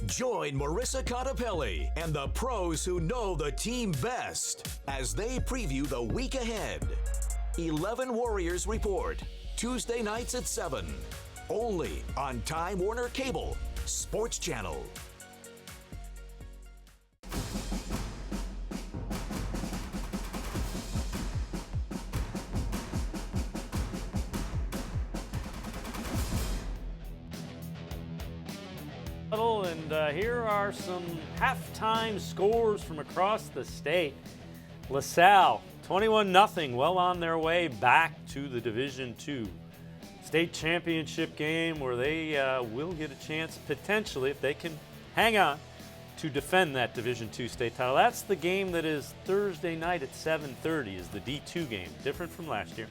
Join Marissa Contapelli and the pros who know the team best as they preview the week ahead. 11 Warriors Report, Tuesday nights at 7, only on Time Warner Cable Sports Channel. And here are some halftime scores from across the state. LaSalle, 21-0, well on their way back to the Division II state championship game where they will get a chance potentially, if they can hang on, to defend that Division II state title. That's the game that is Thursday night at 7:30 is the D2 game, different from last year.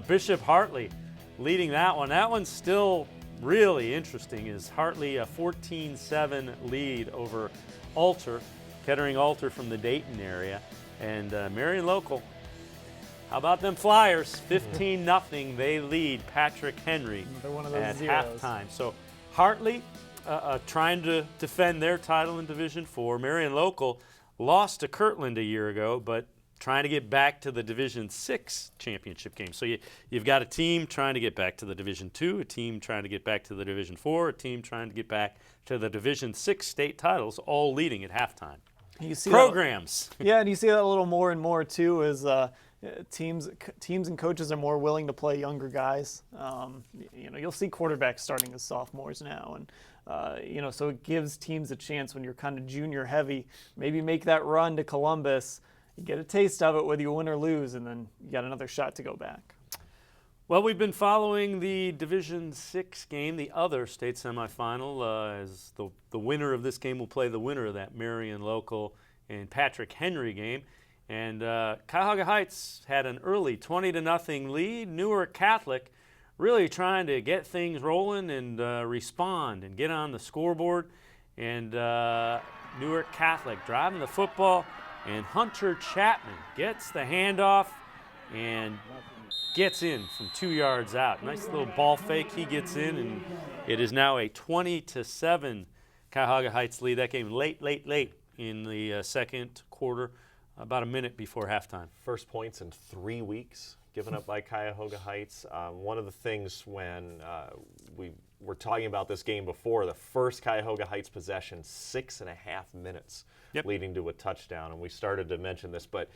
Bishop Hartley leading that one. That one's still really interesting, is Hartley a 14-7 lead over Alter, Kettering Alter from the Dayton area. And Marion Local, how about them Flyers? 15-0, they lead Patrick Henry at halftime. So Hartley trying to defend their title in Division IV. Marion Local lost to Kirtland a year ago, but trying to get back to the Division VI championship game. So you've got a team trying to get back to the Division II, a team trying to get back to the Division IV, a team trying to get back to the Division VI state titles, all leading at halftime. You see programs. Yeah, and you see that a little more and more too as teams and coaches are more willing to play younger guys. You'll see quarterbacks starting as sophomores now, and so it gives teams a chance when you're kind of junior heavy. Maybe make that run to Columbus. You get a taste of it whether you win or lose, and then you got another shot to go back. Well, we've been following the Division VI game, the other state semifinal, as the winner of this game will play the winner of that Marion Local and Patrick Henry game. And Cuyahoga Heights had an early 20-0 lead. Newark Catholic really trying to get things rolling and respond and get on the scoreboard. And Newark Catholic driving the football, and Hunter Chapman gets the handoff and gets in from 2 yards out. Nice little ball fake. He gets in, and it is now a 20-7 Cuyahoga Heights lead. That game late in the second quarter, about a minute before halftime. First points in 3 weeks given up by Cuyahoga Heights. One of the things when we were talking about this game before, the first Cuyahoga Heights possession, 6.5 minutes leading to a touchdown. And we started to mention this, but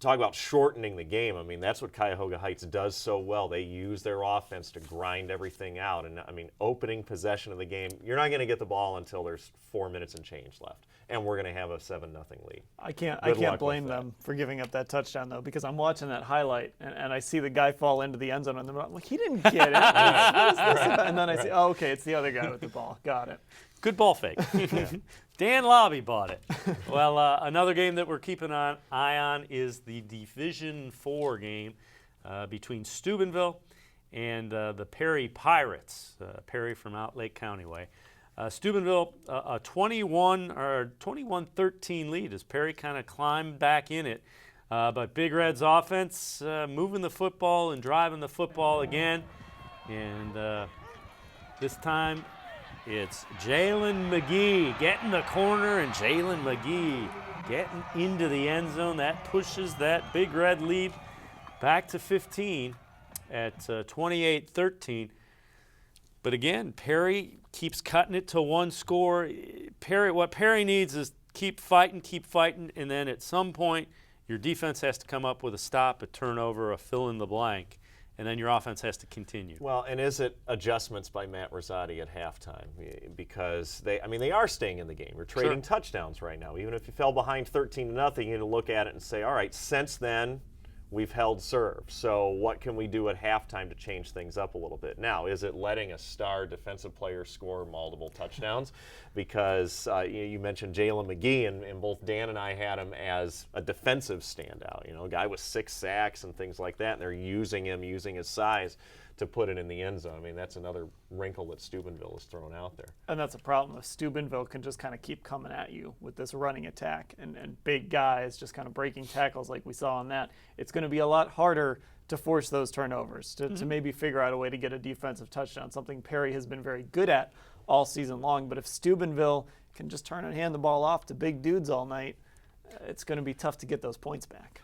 talk about shortening the game. I mean, that's what Cuyahoga Heights does so well. They use their offense to grind everything out. And, I mean, opening possession of the game, you're not going to get the ball until there's 4 minutes and change left. And we're going to have a 7-0 lead. I can't blame them for giving up that touchdown, though, because I'm watching that highlight, and I see the guy fall into the end zone, and I'm like, he didn't get it. What is this about? And then I see, oh, okay, it's the other guy with the ball. Got it. Good ball fake. Dan Labbe bought it. Well, another game that we're keeping an eye on is the Division IV game between Steubenville and the Perry Pirates. Perry from out Lake County way. Steubenville, a 21-13 lead as Perry kind of climbed back in it. But Big Red's offense moving the football and driving the football again. And this time it's Jalen McGee getting the corner, and Jalen McGee getting into the end zone. That pushes that Big Red lead back to 15 at 28-13. But again, Perry keeps cutting it to one score. What Perry needs is keep fighting, and then at some point your defense has to come up with a stop, a turnover, a fill in the blank, and then your offense has to continue. Well, and is it adjustments by Matt Rosati at halftime? Because they are staying in the game. You're trading touchdowns right now. Even if you fell behind 13-0, you need to look at it and say, all right, since then, we've held serve. So what can we do at halftime to change things up a little bit? Now, is it letting a star defensive player score multiple touchdowns? Because you mentioned Jalen McGee, and both Dan and I had him as a defensive standout. A guy with 6 sacks and things like that, and they're using his size to put it in the end zone. I mean, that's another wrinkle that Steubenville has thrown out there. And that's a problem. If Steubenville can just kind of keep coming at you with this running attack and big guys just kind of breaking tackles like we saw on that, it's going to be a lot harder to force those turnovers, to maybe figure out a way to get a defensive touchdown, something Perry has been very good at all season long. But if Steubenville can just turn and hand the ball off to big dudes all night, it's going to be tough to get those points back.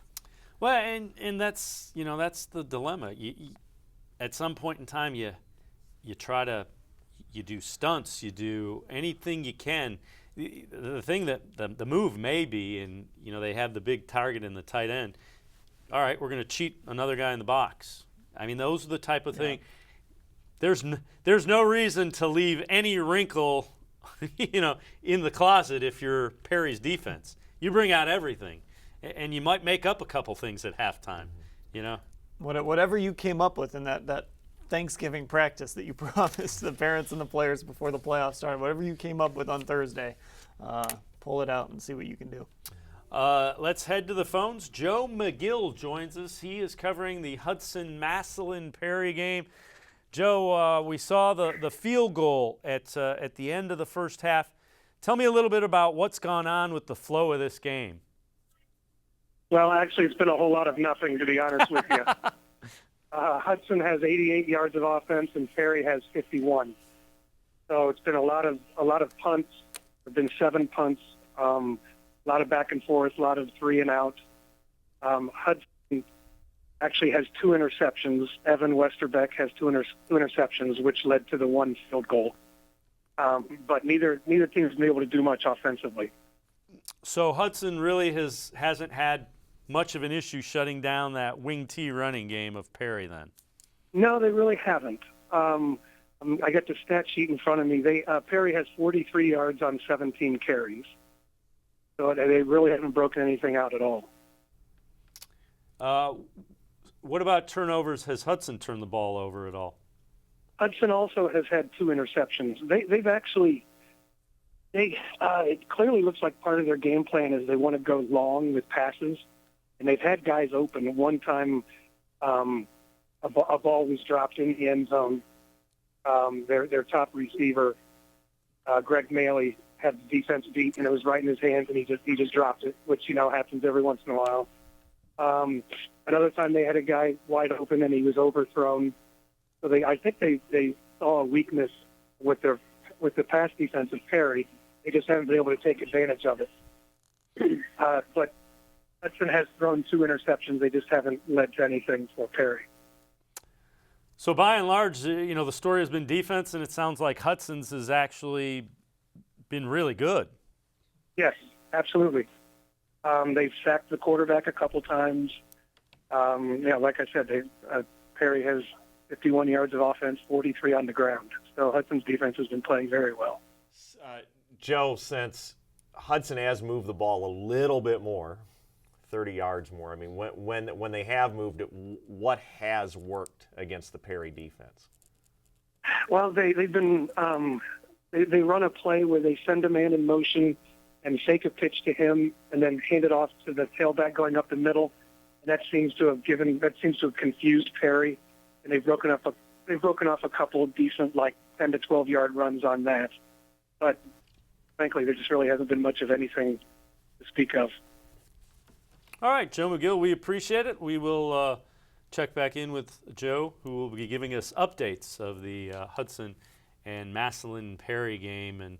Well, and that's the dilemma. At some point in time, you do stunts, you do anything you can. The thing that the move may be, and they have the big target in the tight end. All right, we're going to cheat another guy in the box. I mean, those are the type of thing. There's no reason to leave any wrinkle, in the closet if you're Perry's defense. You bring out everything, and you might make up a couple things at halftime. Whatever you came up with in that Thanksgiving practice that you promised the parents and the players before the playoffs started, whatever you came up with on Thursday, pull it out and see what you can do. Let's head to the phones. Joe McGill joins us. He is covering the Hudson-Massillon-Perry game. Joe, we saw the field goal at the end of the first half. Tell me a little bit about what's gone on with the flow of this game. Well, actually, it's been a whole lot of nothing, to be honest with you. Hudson has 88 yards of offense, and Perry has 51. So it's been a lot of punts. There have been 7 punts. lot of back and forth, a lot of 3 and out. Hudson actually has 2 interceptions. Evan Westerbeck has 2 interceptions, which led to the 1 field goal. But neither team has been able to do much offensively. So Hudson really hasn't had much of an issue shutting down that wing T running game of Perry then. No, they really haven't. I got the stat sheet in front of me. Perry has 43 yards on 17 carries. So they really haven't broken anything out at all. What about turnovers? Has Hudson turned the ball over at all? Hudson also has had 2 interceptions. It clearly looks like part of their game plan is they want to go long with passes, and they've had guys open. One time, a ball was dropped in the end zone. Their top receiver, Greg Maley, had the defense beat, and it was right in his hands, and he just dropped it, which happens every once in a while. Another time they had a guy wide open, and he was overthrown. So I think they saw a weakness with the pass defense of Perry. They just haven't been able to take advantage of it. But Hudson has thrown 2 interceptions. They just haven't led to anything for Perry. So by and large, the story has been defense, and it sounds like Hudson's has actually been really good. Yes, absolutely. They've sacked the quarterback a couple times. Like I said, Perry has 51 yards of offense, 43 on the ground. So Hudson's defense has been playing very well. Joe, since Hudson has moved the ball a little bit more, 30 yards more, I mean, when they have moved it, what has worked against the Perry defense? Well, they've been they run a play where they send a man in motion and fake a pitch to him, and then hand it off to the tailback going up the middle. And that seems to have confused Perry, and they've broken off a couple of decent 10 to 12 yard runs on that. But frankly, there just really hasn't been much of anything to speak of. All right, Joe McGill, we appreciate it. We will check back in with Joe, who will be giving us updates of the Hudson and Massillon Perry game. And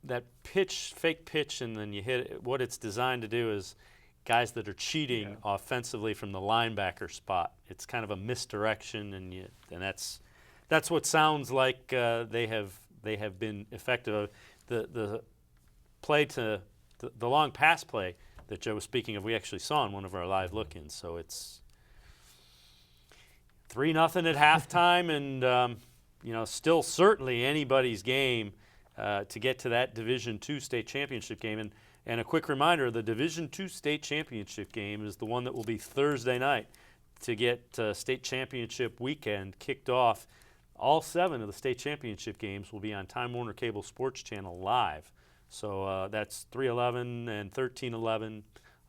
that pitch, fake pitch, and then you hit it. What it's designed to do is guys that are cheating offensively from the linebacker spot. It's kind of a misdirection, and that's what sounds like they have been effective. The play to the long pass play that Joe was speaking of, we actually saw in one of our live look-ins. So it's 3-0 at halftime, and still certainly anybody's game to get to that Division II state championship game. And a quick reminder, the Division II state championship game is the one that will be Thursday night to get state championship weekend kicked off. All 7 of the state championship games will be on Time Warner Cable Sports Channel live. So that's 3/11 and 13/11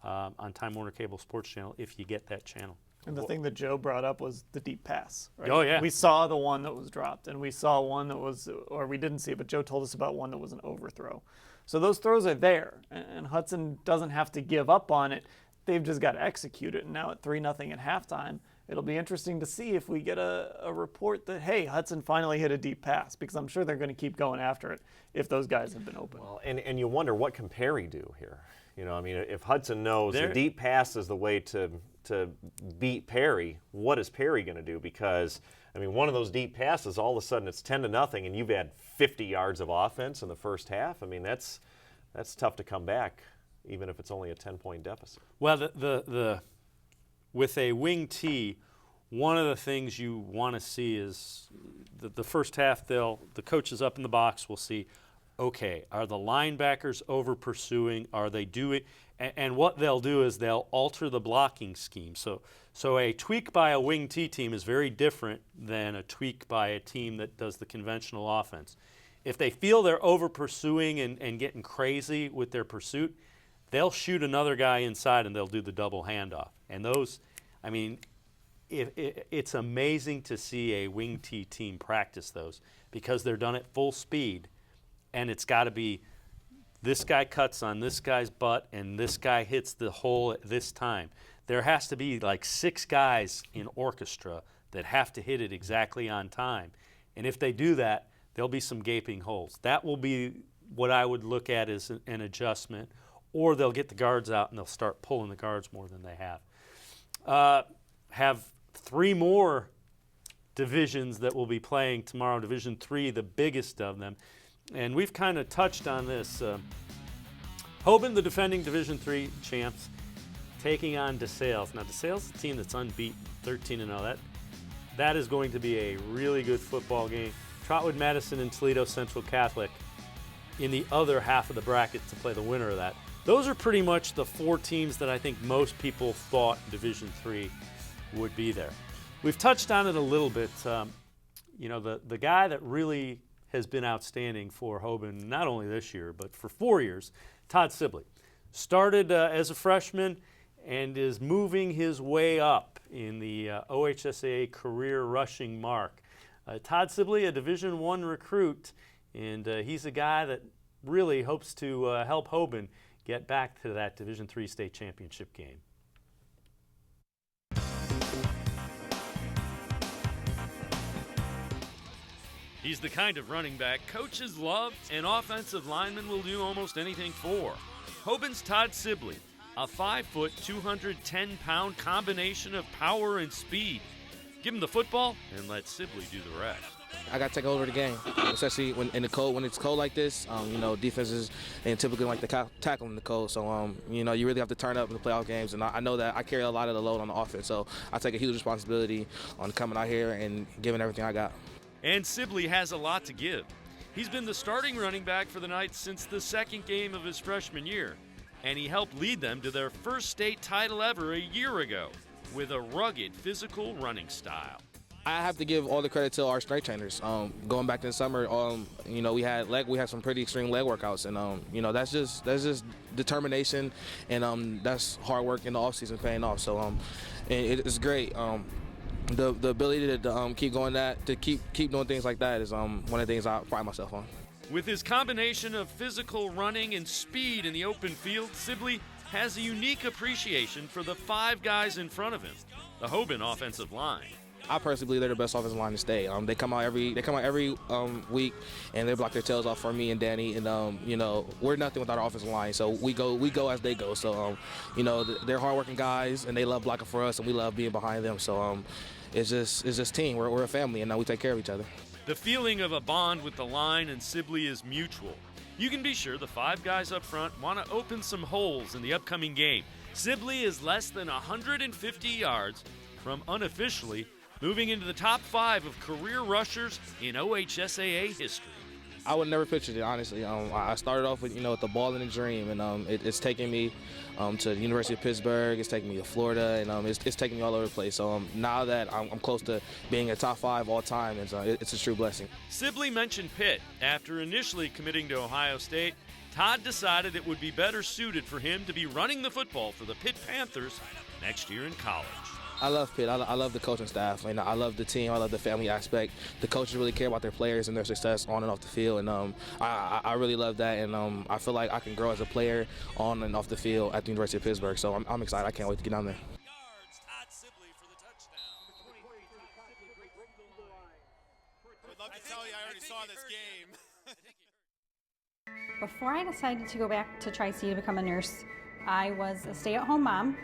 on Time Warner Cable Sports Channel if you get that channel. And the thing that Joe brought up was the deep pass. Right? Oh, yeah. We saw the one that was dropped, and we saw one that was, or we didn't see it, but Joe told us about one that was an overthrow. So those throws are there, and Hudson doesn't have to give up on it. They've just got to execute it. And now at 3-0 at halftime, it'll be interesting to see if we get a report that, hey, Hudson finally hit a deep pass, because I'm sure they're going to keep going after it if those guys have been open. Well, and you wonder, what can Perry do here? If Hudson knows the deep pass is the way to beat Perry, what is Perry going to do? Because, one of those deep passes, all of a sudden it's 10-0, and you've had 50 yards of offense in the first half. That's tough to come back, even if it's only a 10-point deficit. Well, the with a wing T, one of the things you want to see is the first half. The coaches up in the box will see, okay, are the linebackers over pursuing? Are they doing? And what they'll do is they'll alter the blocking scheme. So a tweak by a wing T team is very different than a tweak by a team that does the conventional offense. If they feel they're over pursuing and getting crazy with their pursuit, they'll shoot another guy inside and they'll do the double handoff. And those, it's amazing to see a wing T team practice those, because they're done at full speed, and it's got to be this guy cuts on this guy's butt and this guy hits the hole at this time. There has to be 6 guys in orchestra that have to hit it exactly on time. And if they do that, there'll be some gaping holes. That will be what I would look at is an adjustment, or they'll get the guards out and they'll start pulling the guards more than they have. Have 3 more divisions that will be playing tomorrow, Division III, the biggest of them. And we've kind of touched on this. Hoban, the defending Division III champs, taking on DeSales. Now, DeSales is a team that's unbeaten, 13-0. That is going to be a really good football game. Trotwood Madison and Toledo Central Catholic in the other half of the bracket to play the winner of that. Those are pretty much the 4 teams that I think most people thought Division III would be there. We've touched on it a little bit. You know, the guy that really has been outstanding for Hoban, not only this year, but for 4 years, Todd Sibley. Started as a freshman and is moving his way up in the OHSAA career rushing mark. Todd Sibley, a Division I recruit, and he's a guy that really hopes to help Hoban get back to that Division III state championship game. He's the kind of running back coaches love and offensive linemen will do almost anything for. Hoban's Todd Sibley, a 5-foot, 210-pound combination of power and speed. Give him the football and let Sibley do the rest. I got to take over the game, especially when it's cold like this. You know, defenses and typically like to tackle in the cold. So, you know, you really have to turn up in the playoff games. And I know that I carry a lot of the load on the offense. So I take a huge responsibility on coming out here and giving everything I got. And Sibley has a lot to give. He's been the starting running back for the Knights since the second game of his freshman year, and he helped lead them to their first state title ever a year ago with a rugged, physical running style. I have to give all the credit to our strength trainers. Going back in the summer, you know, we had some pretty extreme leg workouts, and you know, that's just determination, and that's hard work in the off season paying off. So it's great. The ability to keep going to keep doing things like that is one of the things I pride myself on. With his combination of physical running and speed in the open field, Sibley has a unique appreciation for the 5 guys in front of him, the Hoban offensive line. I personally believe they're the best offensive line in the state. They come out every week, and they block their tails off for me and Danny. And you know, we're nothing without our offensive line. So we go as they go. So you know, they're hardworking guys, and they love blocking for us, and we love being behind them. So it's just team. We're a family, and now we take care of each other. The feeling of a bond with the line and Sibley is mutual. You can be sure the 5 guys up front want to open some holes in the upcoming game. Sibley is less than 150 yards from unofficially moving into the top 5 of career rushers in OHSAA history. I would never pictured it, honestly. I started off with the ball and a dream, and it's taken me to the University of Pittsburgh. It's taken me to Florida, and it's taken me all over the place. So now that I'm close to being a top 5 all time, it's a true blessing. Sibley mentioned Pitt. After initially committing to Ohio State, Todd decided it would be better suited for him to be running the football for the Pitt Panthers next year in college. I love Pitt. I love the coaching staff. And I love the team. I love the family aspect. The coaches really care about their players and their success on and off the field. And I really love that. And I feel like I can grow as a player on and off the field at the University of Pittsburgh. So I'm excited. I can't wait to get down there. Would love to tell you I already saw this game. Before I decided to go back to Tri-C to become a nurse, I was a stay-at-home mom.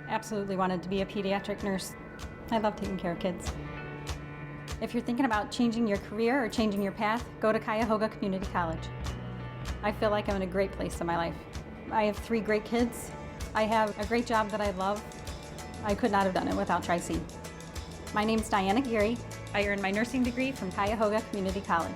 Absolutely wanted to be a pediatric nurse. I love taking care of kids. If you're thinking about changing your career or changing your path, go to Cuyahoga Community College. I feel like I'm in a great place in my life. I have 3 great kids. I have a great job that I love. I could not have done it without Tri-C. My name's Diana Geary. I earned my nursing degree from Cuyahoga Community College.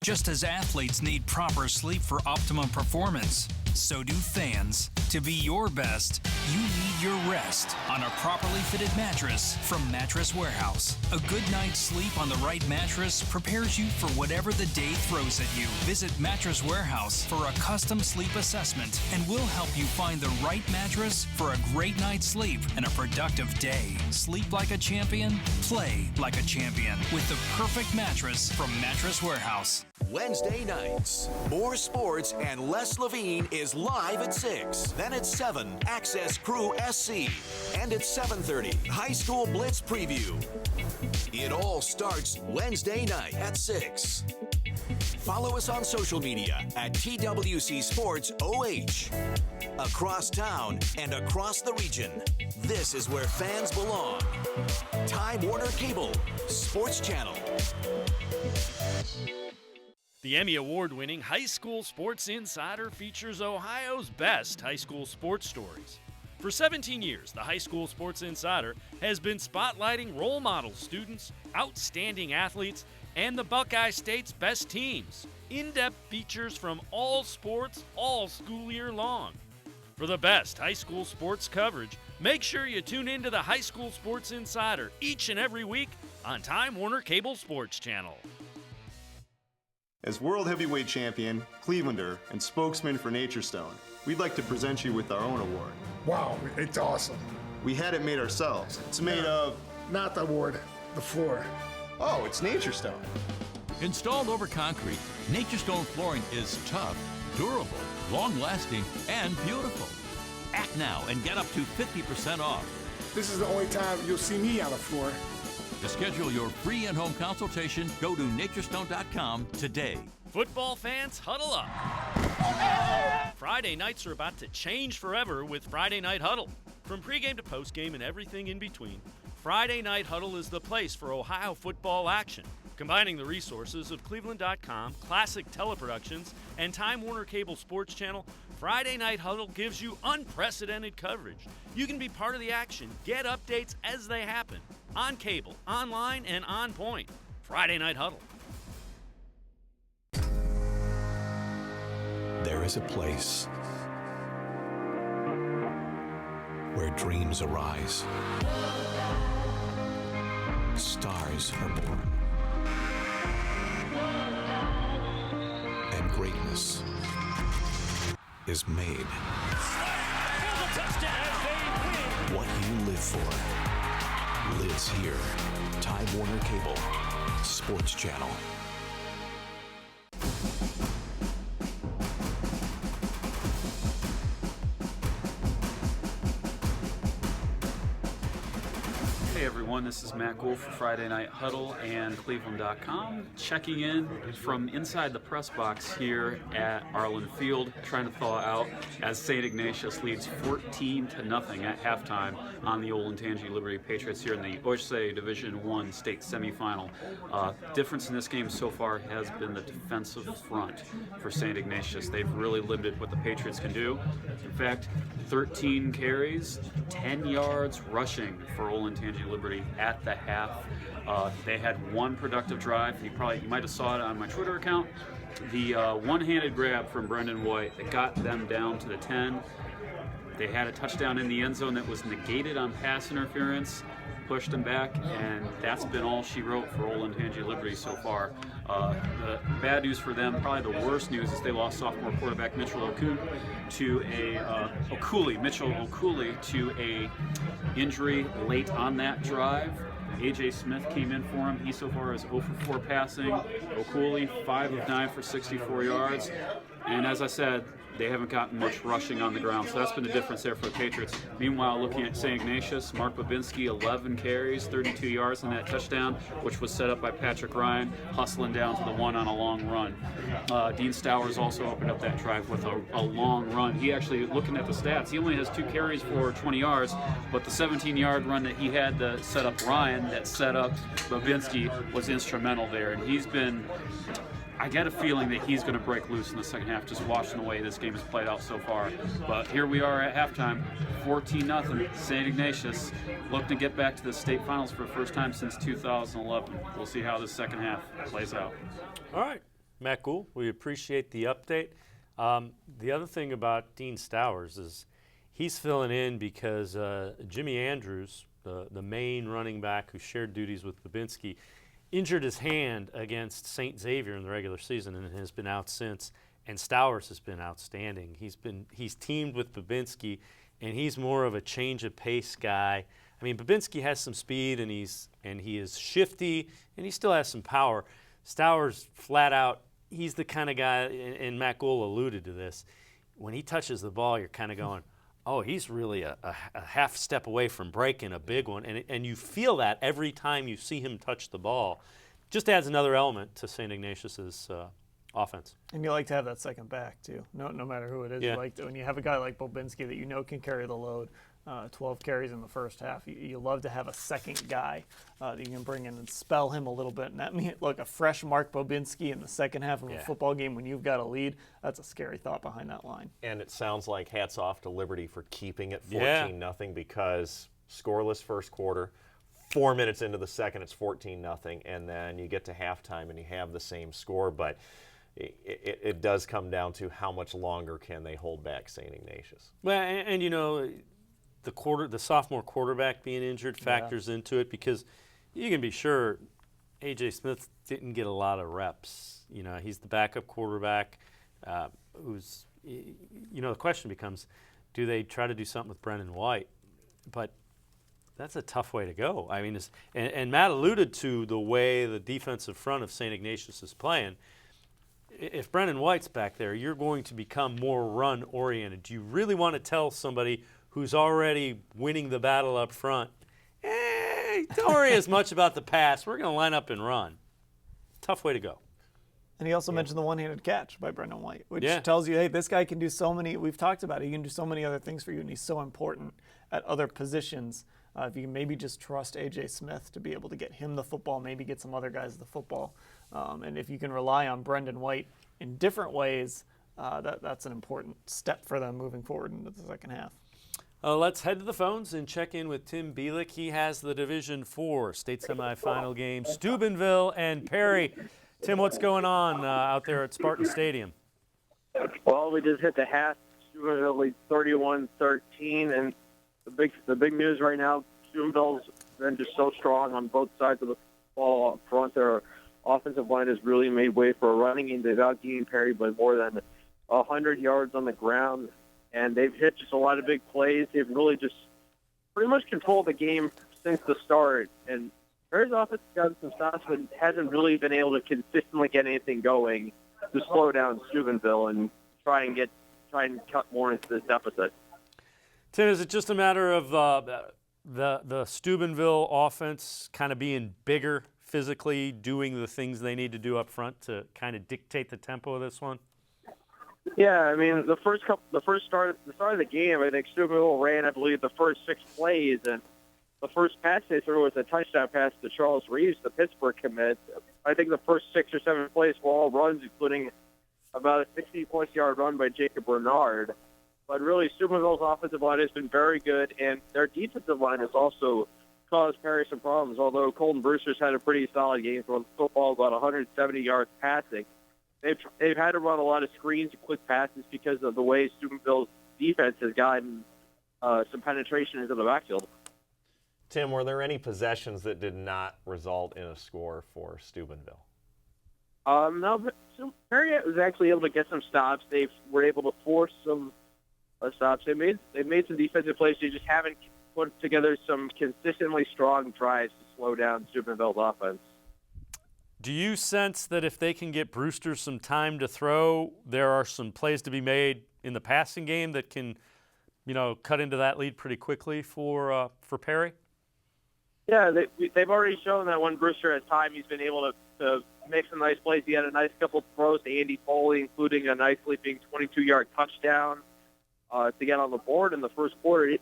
Just as athletes need proper sleep for optimum performance, so do fans. To be your best, you need your rest on a properly fitted mattress from Mattress Warehouse. A good night's sleep on the right mattress prepares you for whatever the day throws at you. Visit Mattress Warehouse for a custom sleep assessment, and we'll help you find the right mattress for a great night's sleep and a productive day. Sleep like a champion, play like a champion with the perfect mattress from Mattress Warehouse. Wednesday nights, more sports and Les Levine is live at 6. Then at 7, Access Crew SC. And at 7:30, High School Blitz Preview. It all starts Wednesday night at 6. Follow us on social media at TWC Sports OH. Across town and across the region, this is where fans belong. Time Warner Cable, Sports Channel. The Emmy Award-winning High School Sports Insider features Ohio's best high school sports stories. For 17 years, the High School Sports Insider has been spotlighting role model students, outstanding athletes, and the Buckeye State's best teams. In-depth features from all sports, all school year long. For the best high school sports coverage, make sure you tune into the High School Sports Insider each and every week on Time Warner Cable Sports Channel. As World Heavyweight Champion, Clevelander, and spokesman for Nature Stone, we'd like to present you with our own award. Wow, it's awesome. We had it made ourselves. It's made of... Not the award, the floor. Oh, it's Nature Stone. Installed over concrete, Nature Stone flooring is tough, durable, long-lasting, and beautiful. Act now and get up to 50% off. This is the only time you'll see me on the floor. To schedule your free in-home consultation, go to naturestone.com today. Football fans, huddle up. Friday nights are about to change forever with Friday Night Huddle. From pregame to postgame and everything in between, Friday Night Huddle is the place for Ohio football action. Combining the resources of cleveland.com, Classic Teleproductions, and Time Warner Cable Sports Channel, Friday Night Huddle gives you unprecedented coverage. You can be part of the action, get updates as they happen, on cable, online, and on point. Friday Night Huddle. There is a place where dreams arise, stars are born, and greatness is made. What you live for lives here. Time Warner Cable, Sports Channel. Hey everyone, this is Matt Gould for Friday Night Huddle and cleveland.com, checking in from inside the press box here at Arlen Field, trying to thaw out as St. Ignatius leads 14-0 at halftime on the Olentangy Liberty Patriots here in the OHSAA Division I state semifinal. Difference in this game so far has been the defensive front for St. Ignatius. They've really limited what the Patriots can do. In fact, 13 carries, 10 yards rushing for Olentangy Liberty at the half. They had one productive drive. You might have saw it on my Twitter account. The one-handed grab from Brendan White that got them down to the 10. They had a touchdown in the end zone that was negated on pass interference, pushed them back, and that's been all she wrote for Olentangy Liberty so far. The bad news for them, probably the worst news, is they lost sophomore quarterback Mitchell Okuli to a injury late on that drive. A.J. Smith came in for him. He so far is 0 for 4 passing. Okuli, 5 of 9 for 64 yards. And as I said, they haven't gotten much rushing on the ground, so that's been the difference there for the Patriots. Meanwhile, looking at St. Ignatius, Mark Babinski, 11 carries, 32 yards in that touchdown, which was set up by Patrick Ryan, hustling down to the one on a long run. Dean Stowers also opened up that drive with a long run. He actually, looking at the stats, he only has 2 carries for 20 yards, but the 17-yard run that he had to set up Ryan, that set up Babinski, was instrumental there. And he's been... I get a feeling that he's going to break loose in the second half, just watching the way this game has played out so far. But here we are at halftime, 14-0. St. Ignatius looking to get back to the state finals for the first time since 2011. We'll see how this second half plays out. All right, Matt Gould, we appreciate the update. The other thing about Dean Stowers is he's filling in because Jimmy Andrews, the main running back who shared duties with Babinski, injured his hand against St. Xavier in the regular season and has been out since. And Stowers has been outstanding. He's teamed with Babinski, and he's more of a change of pace guy. I mean, Babinski has some speed, and he is shifty, and he still has some power. Stowers, flat out, he's the kind of guy, and Matt Gould alluded to this. When he touches the ball, you're kind of going, oh, he's really a half step away from breaking a big one. And you feel that every time you see him touch the ball. just adds another element to St. Ignatius's offense. And you like to have that second back too. No matter who it is, Yeah. you like to, when you have a guy like Bobinski that you know can carry the load. 12 carries in the first half. You love to have a second guy that you can bring in and spell him a little bit. And that means, look, a fresh Mark Bobinski in the second half of a football game when you've got a lead, that's a scary thought behind that line. And it sounds like hats off to Liberty for keeping it 14-0 because scoreless first quarter, 4 minutes into the second, it's 14-0, and then you get to halftime and you have the same score. But it does come down to how much longer can they hold back St. Ignatius. Well, and you know, the sophomore quarterback being injured factors into it, because you can be sure A.J. Smith didn't get a lot of reps. You know, he's the backup quarterback who's, you know, the question becomes, do they try to do something with Brendan White? But that's a tough way to go. I mean, and Matt alluded to the way the defensive front of St. Ignatius is playing. If Brendan White's back there, you're going to become more run-oriented. Do you really want to tell somebody who's already winning the battle up front, don't worry as much about the pass. We're going to line up and run. Tough way to go. And he also mentioned the one-handed catch by Brendan White, which tells you, hey, this guy can do so many, we've talked about it, he can do so many other things for you, and he's so important at other positions. If you can maybe just trust A.J. Smith to be able to get him the football, maybe get some other guys the football. And if you can rely on Brendan White in different ways, that's an important step for them moving forward into the second half. Let's head to the phones and check in with Tim Bielik. He has the Division IV state semifinal game, Steubenville and Perry. Tim, what's going on out there at Spartan Stadium? Well, we just hit the half. Steubenville leads 31-13, and the big news right now, Steubenville's been just so strong on both sides of the ball up front. Their offensive line has really made way for a running game. They've outgained Perry by more than 100 yards on the ground. And they've hit just a lot of big plays. They've really just pretty much controlled the game since the start. And Perry's offense got some stops, but hasn't really been able to consistently get anything going to slow down Steubenville and try and cut more into this deficit. Tim, is it just a matter of the Steubenville offense kind of being bigger physically, doing the things they need to do up front to kind of dictate the tempo of this one? Yeah, I mean, the start of the game, I think Steubenville ran, I believe, the first 6 plays, and the first pass they threw was a touchdown pass to Charles Reeves, the Pittsburgh commit. I think the first 6 or 7 plays were all runs, including about a 60-plus yard run by Jacob Bernard. But really, Steubenville's offensive line has been very good, and their defensive line has also caused Perry some problems, although Colton Brewster's had a pretty solid game throwing the football, about 170 yards passing. They've had to run a lot of screens and quick passes because of the way Steubenville's defense has gotten some penetration into the backfield. Tim, were there any possessions that did not result in a score for Steubenville? No, but Perry was actually able to get some stops. They were able to force some stops. They made some defensive plays. They just haven't put together some consistently strong drives to slow down Steubenville's offense. Do you sense that if they can get Brewster some time to throw, there are some plays to be made in the passing game that can, cut into that lead pretty quickly for Perry? Yeah, they've already shown that when Brewster has time, he's been able to make some nice plays. He had a nice couple of throws to Andy Foley, including a nice leaping 22-yard touchdown to get on the board in the first quarter. He's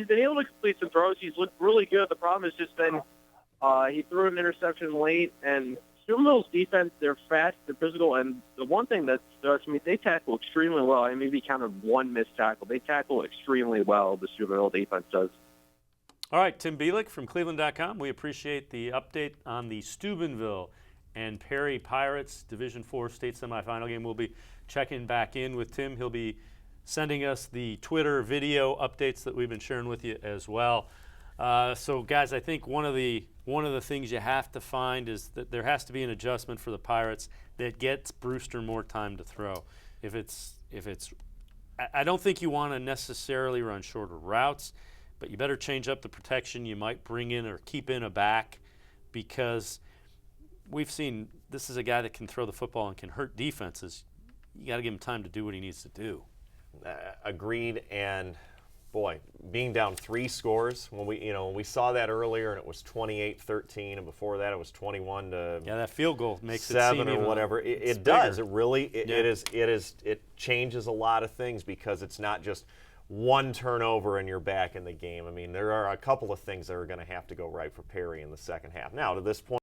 been able to complete some throws. He's looked really good. The problem has just been he threw an interception late, and Steubenville's defense, they're fast, they're physical, and the one thing that starts me, they tackle extremely well. I maybe counted one missed tackle. They tackle extremely well, the Steubenville defense does. All right, Tim Bielik from cleveland.com. We appreciate the update on the Steubenville and Perry Pirates Division IV state semifinal game. We'll be checking back in with Tim. He'll be sending us the Twitter video updates that we've been sharing with you as well. So, guys, I think one of the things you have to find is that there has to be an adjustment for the Pirates that gets Brewster more time to throw. I don't think you want to necessarily run shorter routes, but you better change up the protection. You might bring in or keep in a back, because we've seen this is a guy that can throw the football and can hurt defenses. You got to give him time to do what he needs to do. Agreed, and boy, being down 3 scores when we saw that earlier, and it was 28-13, and before that it was 21 to that field goal makes 7 it seem or whatever. It does. It really it changes a lot of things, because it's not just one turnover and you're back in the game. I mean, there are a couple of things that are going to have to go right for Perry in the second half. Now, to this point,